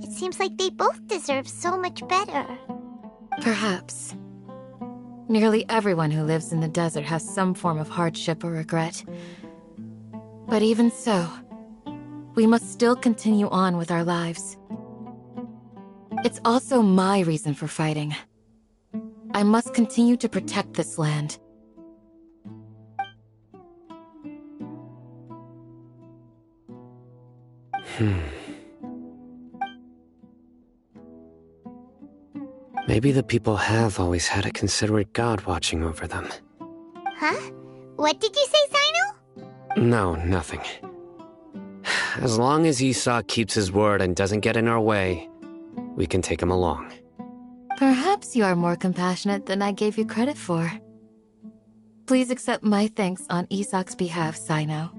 It seems like they both deserve so much better. Perhaps. Nearly everyone who lives in the desert has some form of hardship or regret. But even so, we must still continue on with our lives. It's also my reason for fighting. I must continue to protect this land. Maybe the people have always had a considerate god watching over them. Huh? What did you say, Sino? No, nothing. as long as Esau keeps his word and doesn't get in our way, we can take him along. Perhaps you are more compassionate than I gave you credit for. Please accept my thanks on Isak's behalf, Sino.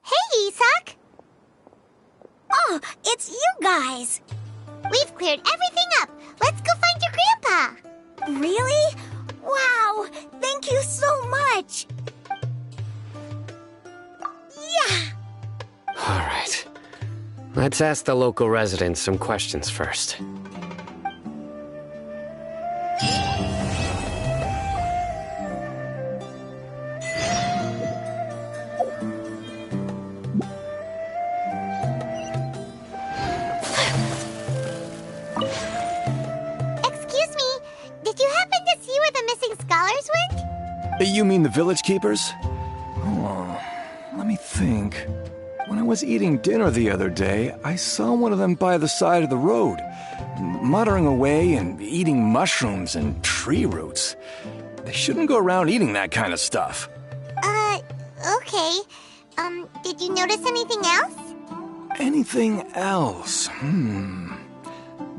Hey, Isak! Oh, it's you guys! We've cleared everything up. Let's go find your grandpa. Really? Wow! Thank you so much! Yeah! All right. Let's ask the local residents some questions first. Excuse me, did you happen to see where the missing scholars went? You mean the village keepers? Oh, let me think. When I was eating dinner the other day, I saw one of them by the side of the road, muttering away and eating mushrooms and tree roots. They shouldn't go around eating that kind of stuff. Okay. Did you notice anything else? Anything else?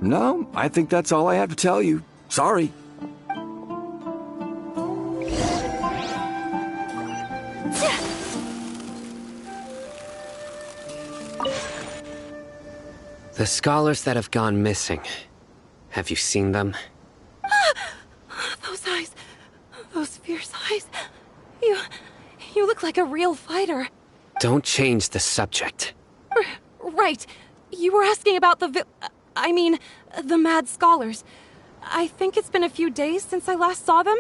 No, I think that's all I have to tell you. Sorry. The scholars that have gone missing. Have you seen them? Those eyes. Those fierce eyes. You look like a real fighter. Don't change the subject. Right. You were asking about the mad scholars. I think it's been a few days since I last saw them.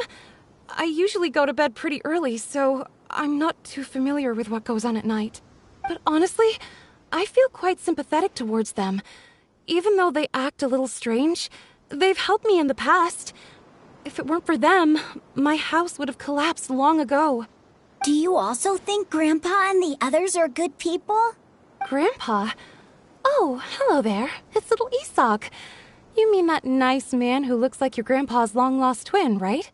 I usually go to bed pretty early, so I'm not too familiar with what goes on at night. But honestly, I feel quite sympathetic towards them. Even though they act a little strange, they've helped me in the past. If it weren't for them, my house would have collapsed long ago. Do you also think Grandpa and the others are good people? Grandpa? Oh, hello there. It's little Isak. You mean that nice man who looks like your grandpa's long-lost twin, right?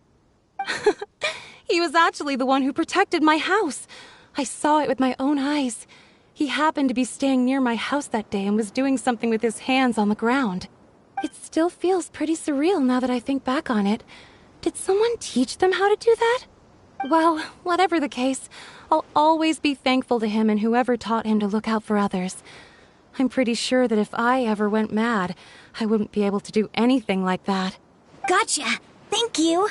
He was actually the one who protected my house. I saw it with my own eyes. He happened to be staying near my house that day and was doing something with his hands on the ground. It still feels pretty surreal now that I think back on it. Did someone teach them how to do that? Well, whatever the case, I'll always be thankful to him and whoever taught him to look out for others. I'm pretty sure that if I ever went mad, I wouldn't be able to do anything like that. Gotcha. Thank you.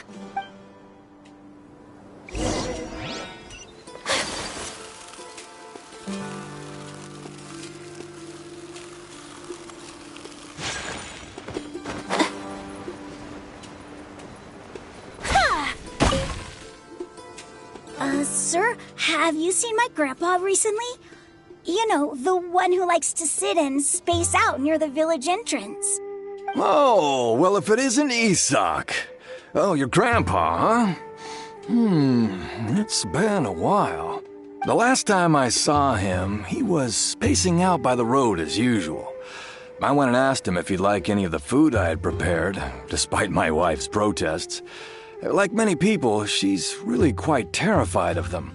Sir, have you seen my grandpa recently? You know, the one who likes to sit and space out near the village entrance. Oh, well, if it isn't Isak. Oh, your grandpa, huh? It's been a while. The last time I saw him, he was spacing out by the road as usual. I went and asked him if he'd like any of the food I had prepared, despite my wife's protests. Like many people, she's really quite terrified of them.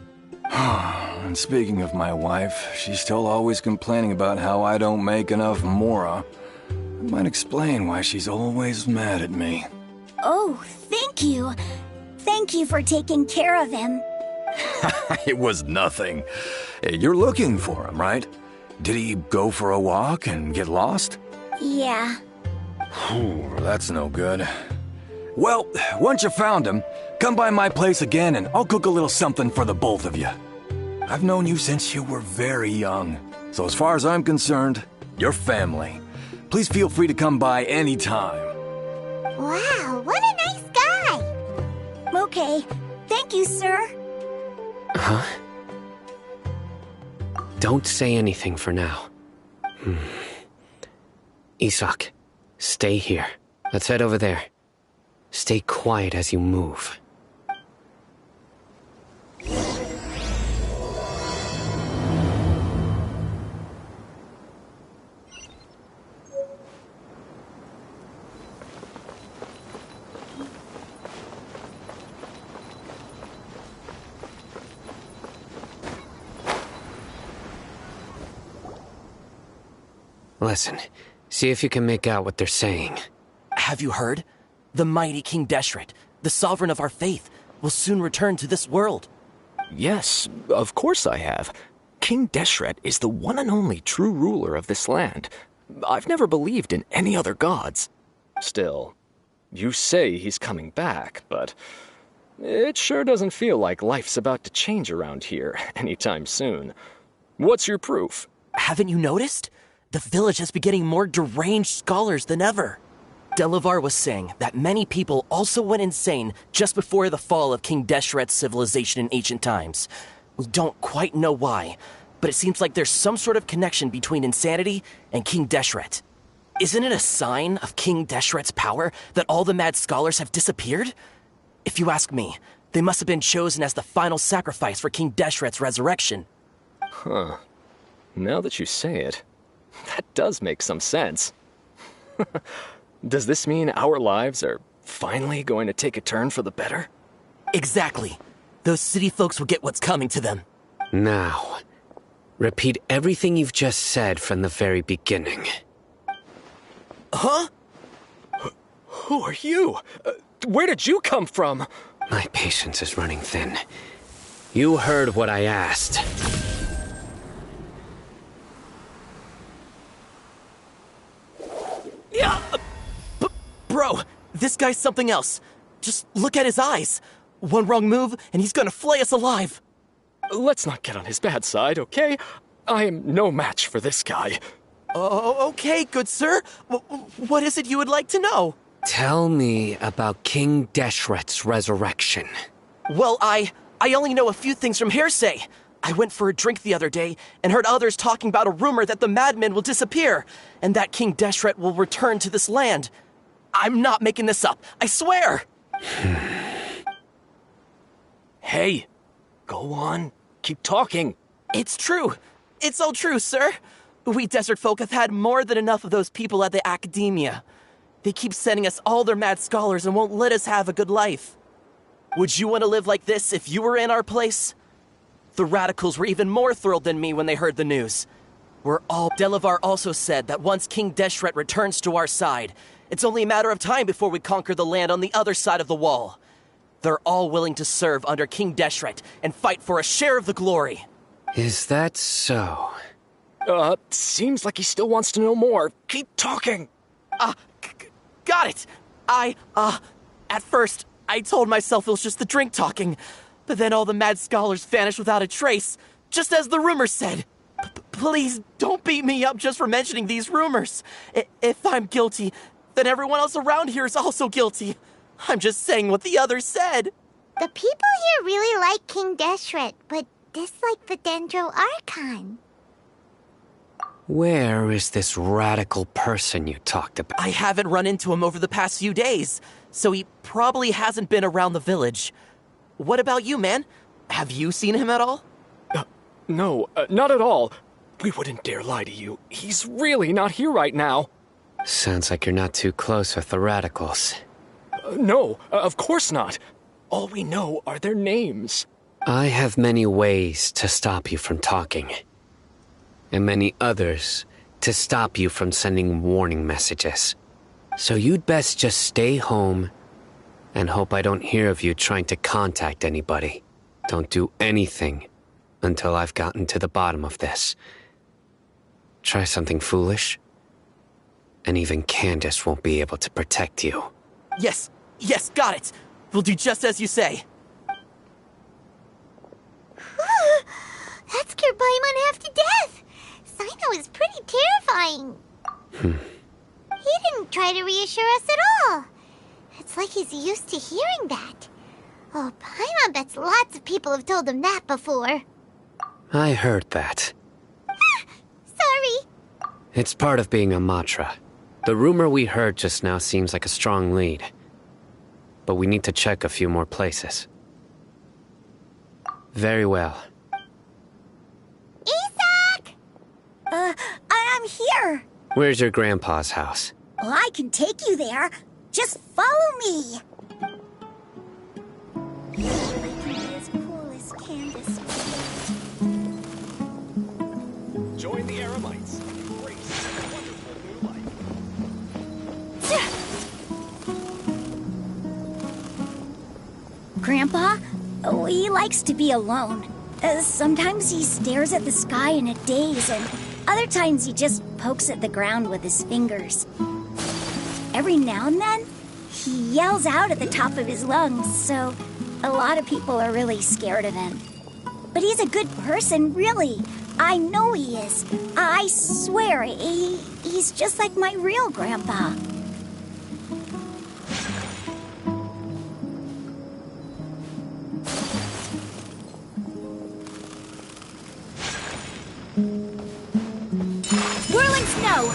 And speaking of my wife, she's still always complaining about how I don't make enough mora. That might explain why she's always mad at me. Oh, thank you. Thank you for taking care of him. It was nothing. You're looking for him, right? Did he go for a walk and get lost? Yeah. That's no good. Well, once you found him, come by my place again and I'll cook a little something for the both of you. I've known you since you were very young, so as far as I'm concerned, you're family. Please feel free to come by anytime. Wow, what a nice guy! Okay. Thank you, sir. Huh? Don't say anything for now. Isak, stay here. Let's head over there. Stay quiet as you move. Listen, see if you can make out what they're saying. Have you heard? The mighty King Deshret, the sovereign of our faith, will soon return to this world. Yes, of course I have. King Deshret is the one and only true ruler of this land. I've never believed in any other gods. Still, you say he's coming back, but it sure doesn't feel like life's about to change around here anytime soon. What's your proof? Haven't you noticed? The village has been getting more deranged scholars than ever. Delavar was saying that many people also went insane just before the fall of King Deshret's civilization in ancient times. We don't quite know why, but it seems like there's some sort of connection between insanity and King Deshret. Isn't it a sign of King Deshret's power that all the mad scholars have disappeared? If you ask me, they must have been chosen as the final sacrifice for King Deshret's resurrection. Huh. Now that you say it, that does make some sense. Does this mean our lives are finally going to take a turn for the better? Exactly. Those city folks will get what's coming to them. Now, repeat everything you've just said from the very beginning. Huh? Who are you? Where did you come from? My patience is running thin. You heard what I asked. Yeah! Bro, this guy's something else. Just look at his eyes. One wrong move, and he's gonna flay us alive. Let's not get on his bad side, okay? I am no match for this guy. Oh, okay, good sir. What is it you would like to know? Tell me about King Deshret's resurrection. Well, I only know a few things from hearsay. I went for a drink the other day and heard others talking about a rumor that the madmen will disappear and that King Deshret will return to this land. I'm not making this up, I swear! Hey, go on. Keep talking. It's true. It's all true, sir. We desert folk have had more than enough of those people at the academia. They keep sending us all their mad scholars and won't let us have a good life. Would you want to live like this if you were in our place? The radicals were even more thrilled than me when they heard the news. Delavar also said that once King Deshret returns to our side, it's only a matter of time before we conquer the land on the other side of the wall. They're all willing to serve under King Deshret and fight for a share of the glory. Is that so? Seems like he still wants to know more. Keep talking. Got it. At first, I told myself it was just the drink talking, but then all the mad scholars vanished without a trace, just as the rumors said. Please don't beat me up just for mentioning these rumors. If I'm guilty, then everyone else around here is also guilty. I'm just saying what the others said. The people here really like King Deshret, but dislike the Dendro Archon. Where is this radical person you talked about? I haven't run into him over the past few days, so he probably hasn't been around the village. What about you, man? Have you seen him at all? No, not at all. We wouldn't dare lie to you. He's really not here right now. Sounds like you're not too close with the radicals. No, of course not. All we know are their names. I have many ways to stop you from talking. And many others to stop you from sending warning messages. So you'd best just stay home and hope I don't hear of you trying to contact anybody. Don't do anything until I've gotten to the bottom of this. Try something foolish, and even Candace won't be able to protect you. Yes, got it. We'll do just as you say. That scared Paimon half to death. Sino is pretty terrifying. He didn't try to reassure us at all. It's like he's used to hearing that. Oh, Paimon bets lots of people have told him that before. I heard that. Sorry. It's part of being a Matra. The rumor we heard just now seems like a strong lead. But we need to check a few more places. Very well. Isak! I'm here. Where's your grandpa's house? Well, I can take you there. Just follow me. I can be as cool as Candace. Join the Aramites. Embrace the wonderful Grandpa? Oh, he likes to be alone. Sometimes he stares at the sky in a daze, and other times he just pokes at the ground with his fingers. Every now and then, he yells out at the top of his lungs, so a lot of people are really scared of him. But he's a good person, really. I know he is. I swear, he's just like my real grandpa. Whirling snow!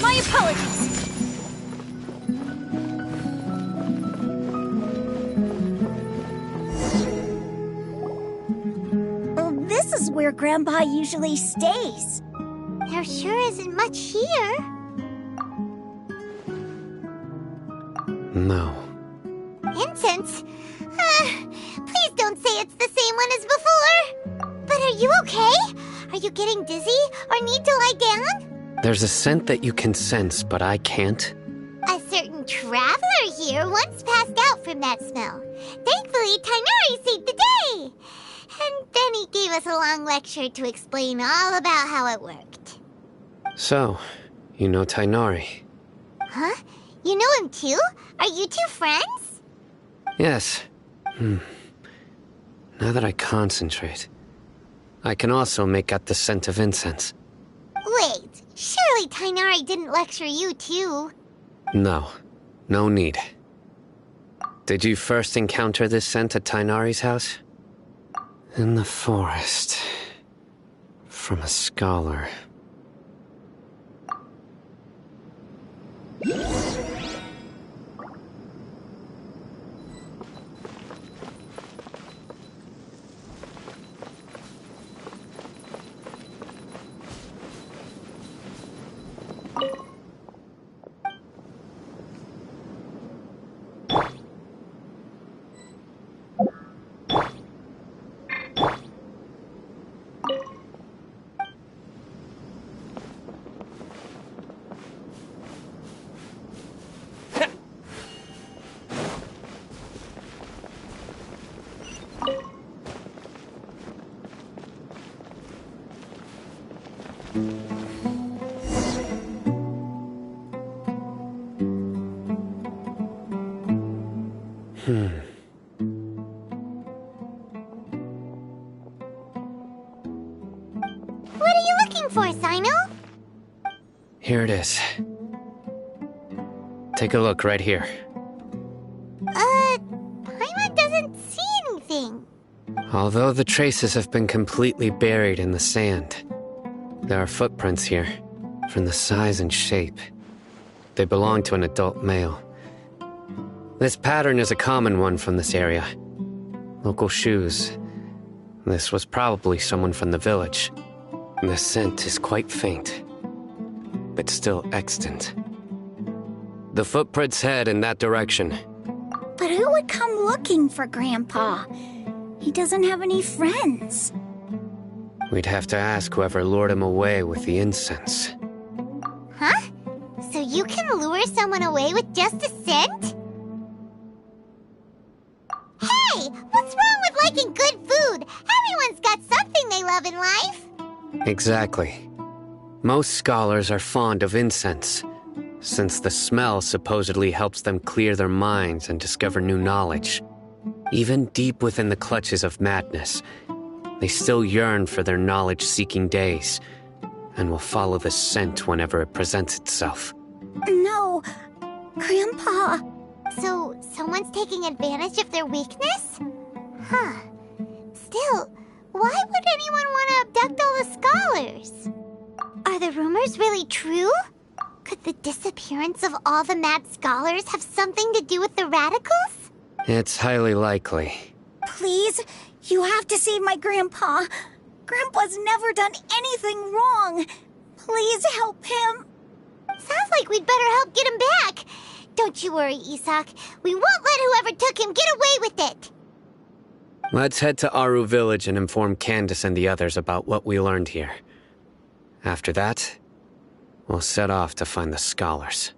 My apologies. This is where Grandpa usually stays. There sure isn't much here. No. Incense? Please don't say it's the same one as before. But are you okay? Are you getting dizzy or need to lie down? There's a scent that you can sense, but I can't. A certain traveler here once passed out from that smell. Thankfully, Tainari saved the day. And then he gave us a long lecture to explain all about how it worked. So, you know Tainari? Huh? You know him too? Are you two friends? Yes. Now that I concentrate, I can also make out the scent of incense. Wait, surely Tainari didn't lecture you too? No, no need. Did you first encounter this scent at Tainari's house? In the forest. From a scholar. What are you looking for, Sino? Here it is. Take a look right here. Paimon doesn't see anything. Although the traces have been completely buried in the sand, there are footprints here, from the size and shape. They belong to an adult male. This pattern is a common one from this area. Local shoes. This was probably someone from the village. The scent is quite faint, but still extant. The footprints head in that direction. But who would come looking for Grandpa? He doesn't have any friends. We'd have to ask whoever lured him away with the incense. Huh? So you can lure someone away with just a scent? Hey! What's wrong with liking good food? Everyone's got something they love in life. Exactly. Most scholars are fond of incense, since the smell supposedly helps them clear their minds and discover new knowledge. Even deep within the clutches of madness, they still yearn for their knowledge-seeking days, and will follow the scent whenever it presents itself. No, Grandpa. So, someone's taking advantage of their weakness? Huh. Still, why would anyone want to abduct all the scholars? Are the rumors really true? Could the disappearance of all the mad scholars have something to do with the radicals? It's highly likely. Please, you have to save my Grandpa. Grandpa's never done anything wrong. Please help him. Sounds like we'd better help get him back. Don't you worry, Isak. We won't let whoever took him get away with it. Let's head to Aru Village and inform Candace and the others about what we learned here. After that, we'll set off to find the scholars.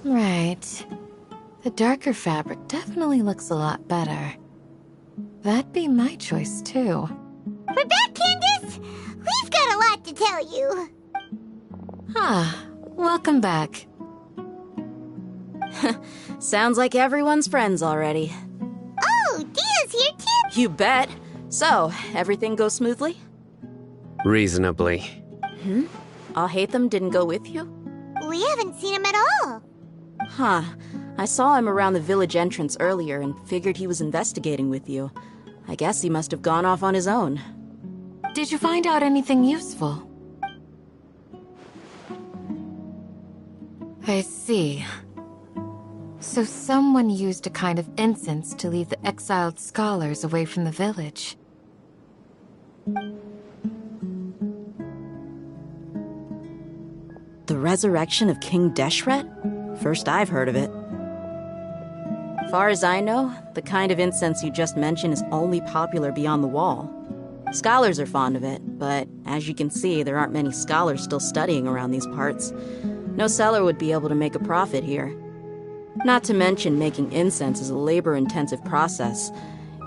Right. The darker fabric definitely looks a lot better. That'd be my choice, too. We're back, Candace! We've got a lot to tell you. Welcome back. Sounds like everyone's friends already. Oh, Dia's here too! You bet. So, everything goes smoothly? Reasonably. Alhaitham didn't go with you? We haven't seen him at all. Huh. I saw him around the village entrance earlier and figured he was investigating with you. I guess he must have gone off on his own. Did you find out anything useful? I see. So someone used a kind of incense to lead the exiled scholars away from the village. The resurrection of King Deshret? First I've heard of it. Far as I know, the kind of incense you just mentioned is only popular beyond the wall. Scholars are fond of it, but as you can see, there aren't many scholars still studying around these parts. No seller would be able to make a profit here. Not to mention, making incense is a labor-intensive process.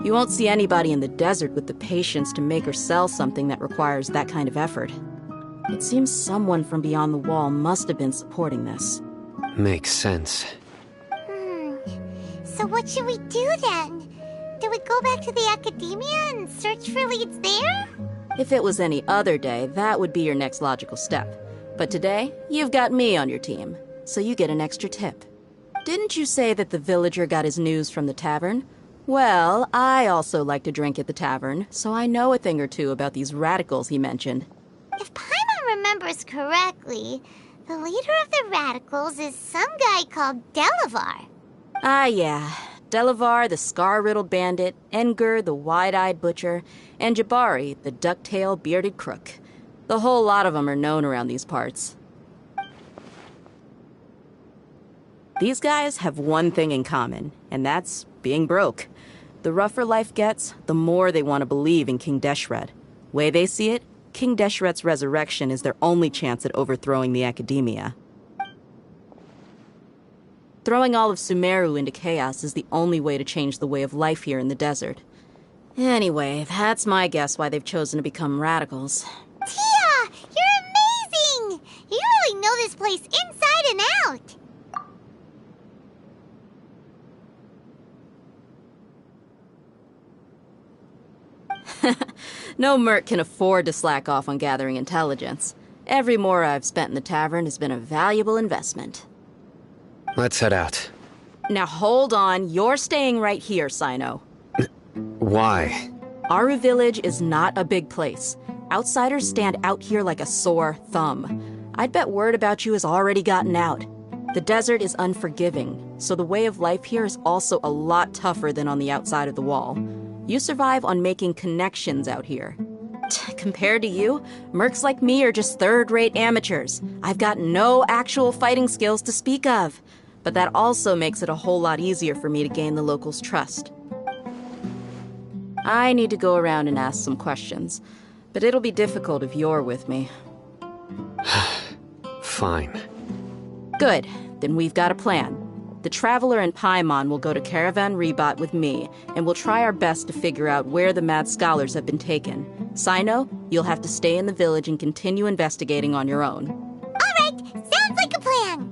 You won't see anybody in the desert with the patience to make or sell something that requires that kind of effort. It seems someone from beyond the wall must have been supporting this. Makes sense. So what should we do then? Do we go back to the academia and search for leads there? If it was any other day, that would be your next logical step. But today, you've got me on your team, so you get an extra tip. Didn't you say that the villager got his news from the tavern? Well, I also like to drink at the tavern, so I know a thing or two about these radicals he mentioned. If Paimon remembers correctly, the leader of the radicals is some guy called Delavar. Ah, yeah. Delavar, the scar-riddled bandit, Engur, the wide-eyed butcher, and Jabari, the duck-tailed bearded crook. The whole lot of them are known around these parts. These guys have one thing in common, and that's being broke. The rougher life gets, the more they want to believe in King Deshret. Way they see it, King Deshret's resurrection is their only chance at overthrowing the academia. Throwing all of Sumeru into chaos is the only way to change the way of life here in the desert. Anyway, that's my guess why they've chosen to become radicals. Tia! You're amazing! You really know this place inside and out! No merc can afford to slack off on gathering intelligence. Every mora I've spent in the tavern has been a valuable investment. Let's head out. Now hold on, you're staying right here, Sino. Why? Aru Village is not a big place. Outsiders stand out here like a sore thumb. I'd bet word about you has already gotten out. The desert is unforgiving, so the way of life here is also a lot tougher than on the outside of the wall. You survive on making connections out here. Compared to you, mercs like me are just third-rate amateurs. I've got no actual fighting skills to speak of. But that also makes it a whole lot easier for me to gain the locals' trust. I need to go around and ask some questions, but it'll be difficult if you're with me. Fine. Good. Then we've got a plan. The Traveler and Paimon will go to Caravan Rebat with me, and we'll try our best to figure out where the mad scholars have been taken. Sino, you'll have to stay in the village and continue investigating on your own. All right, sounds like a plan.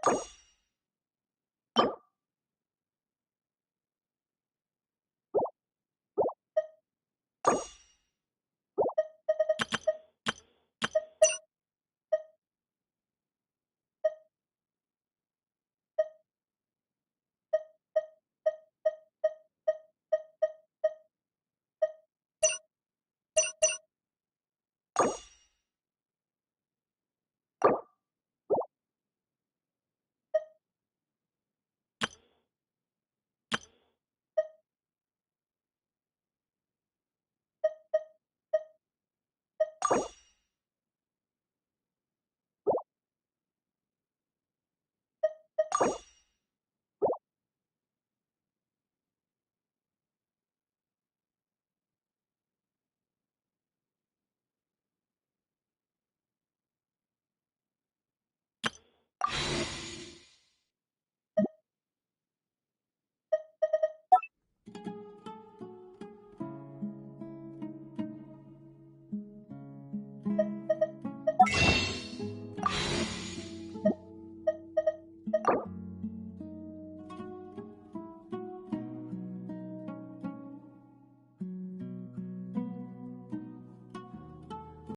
you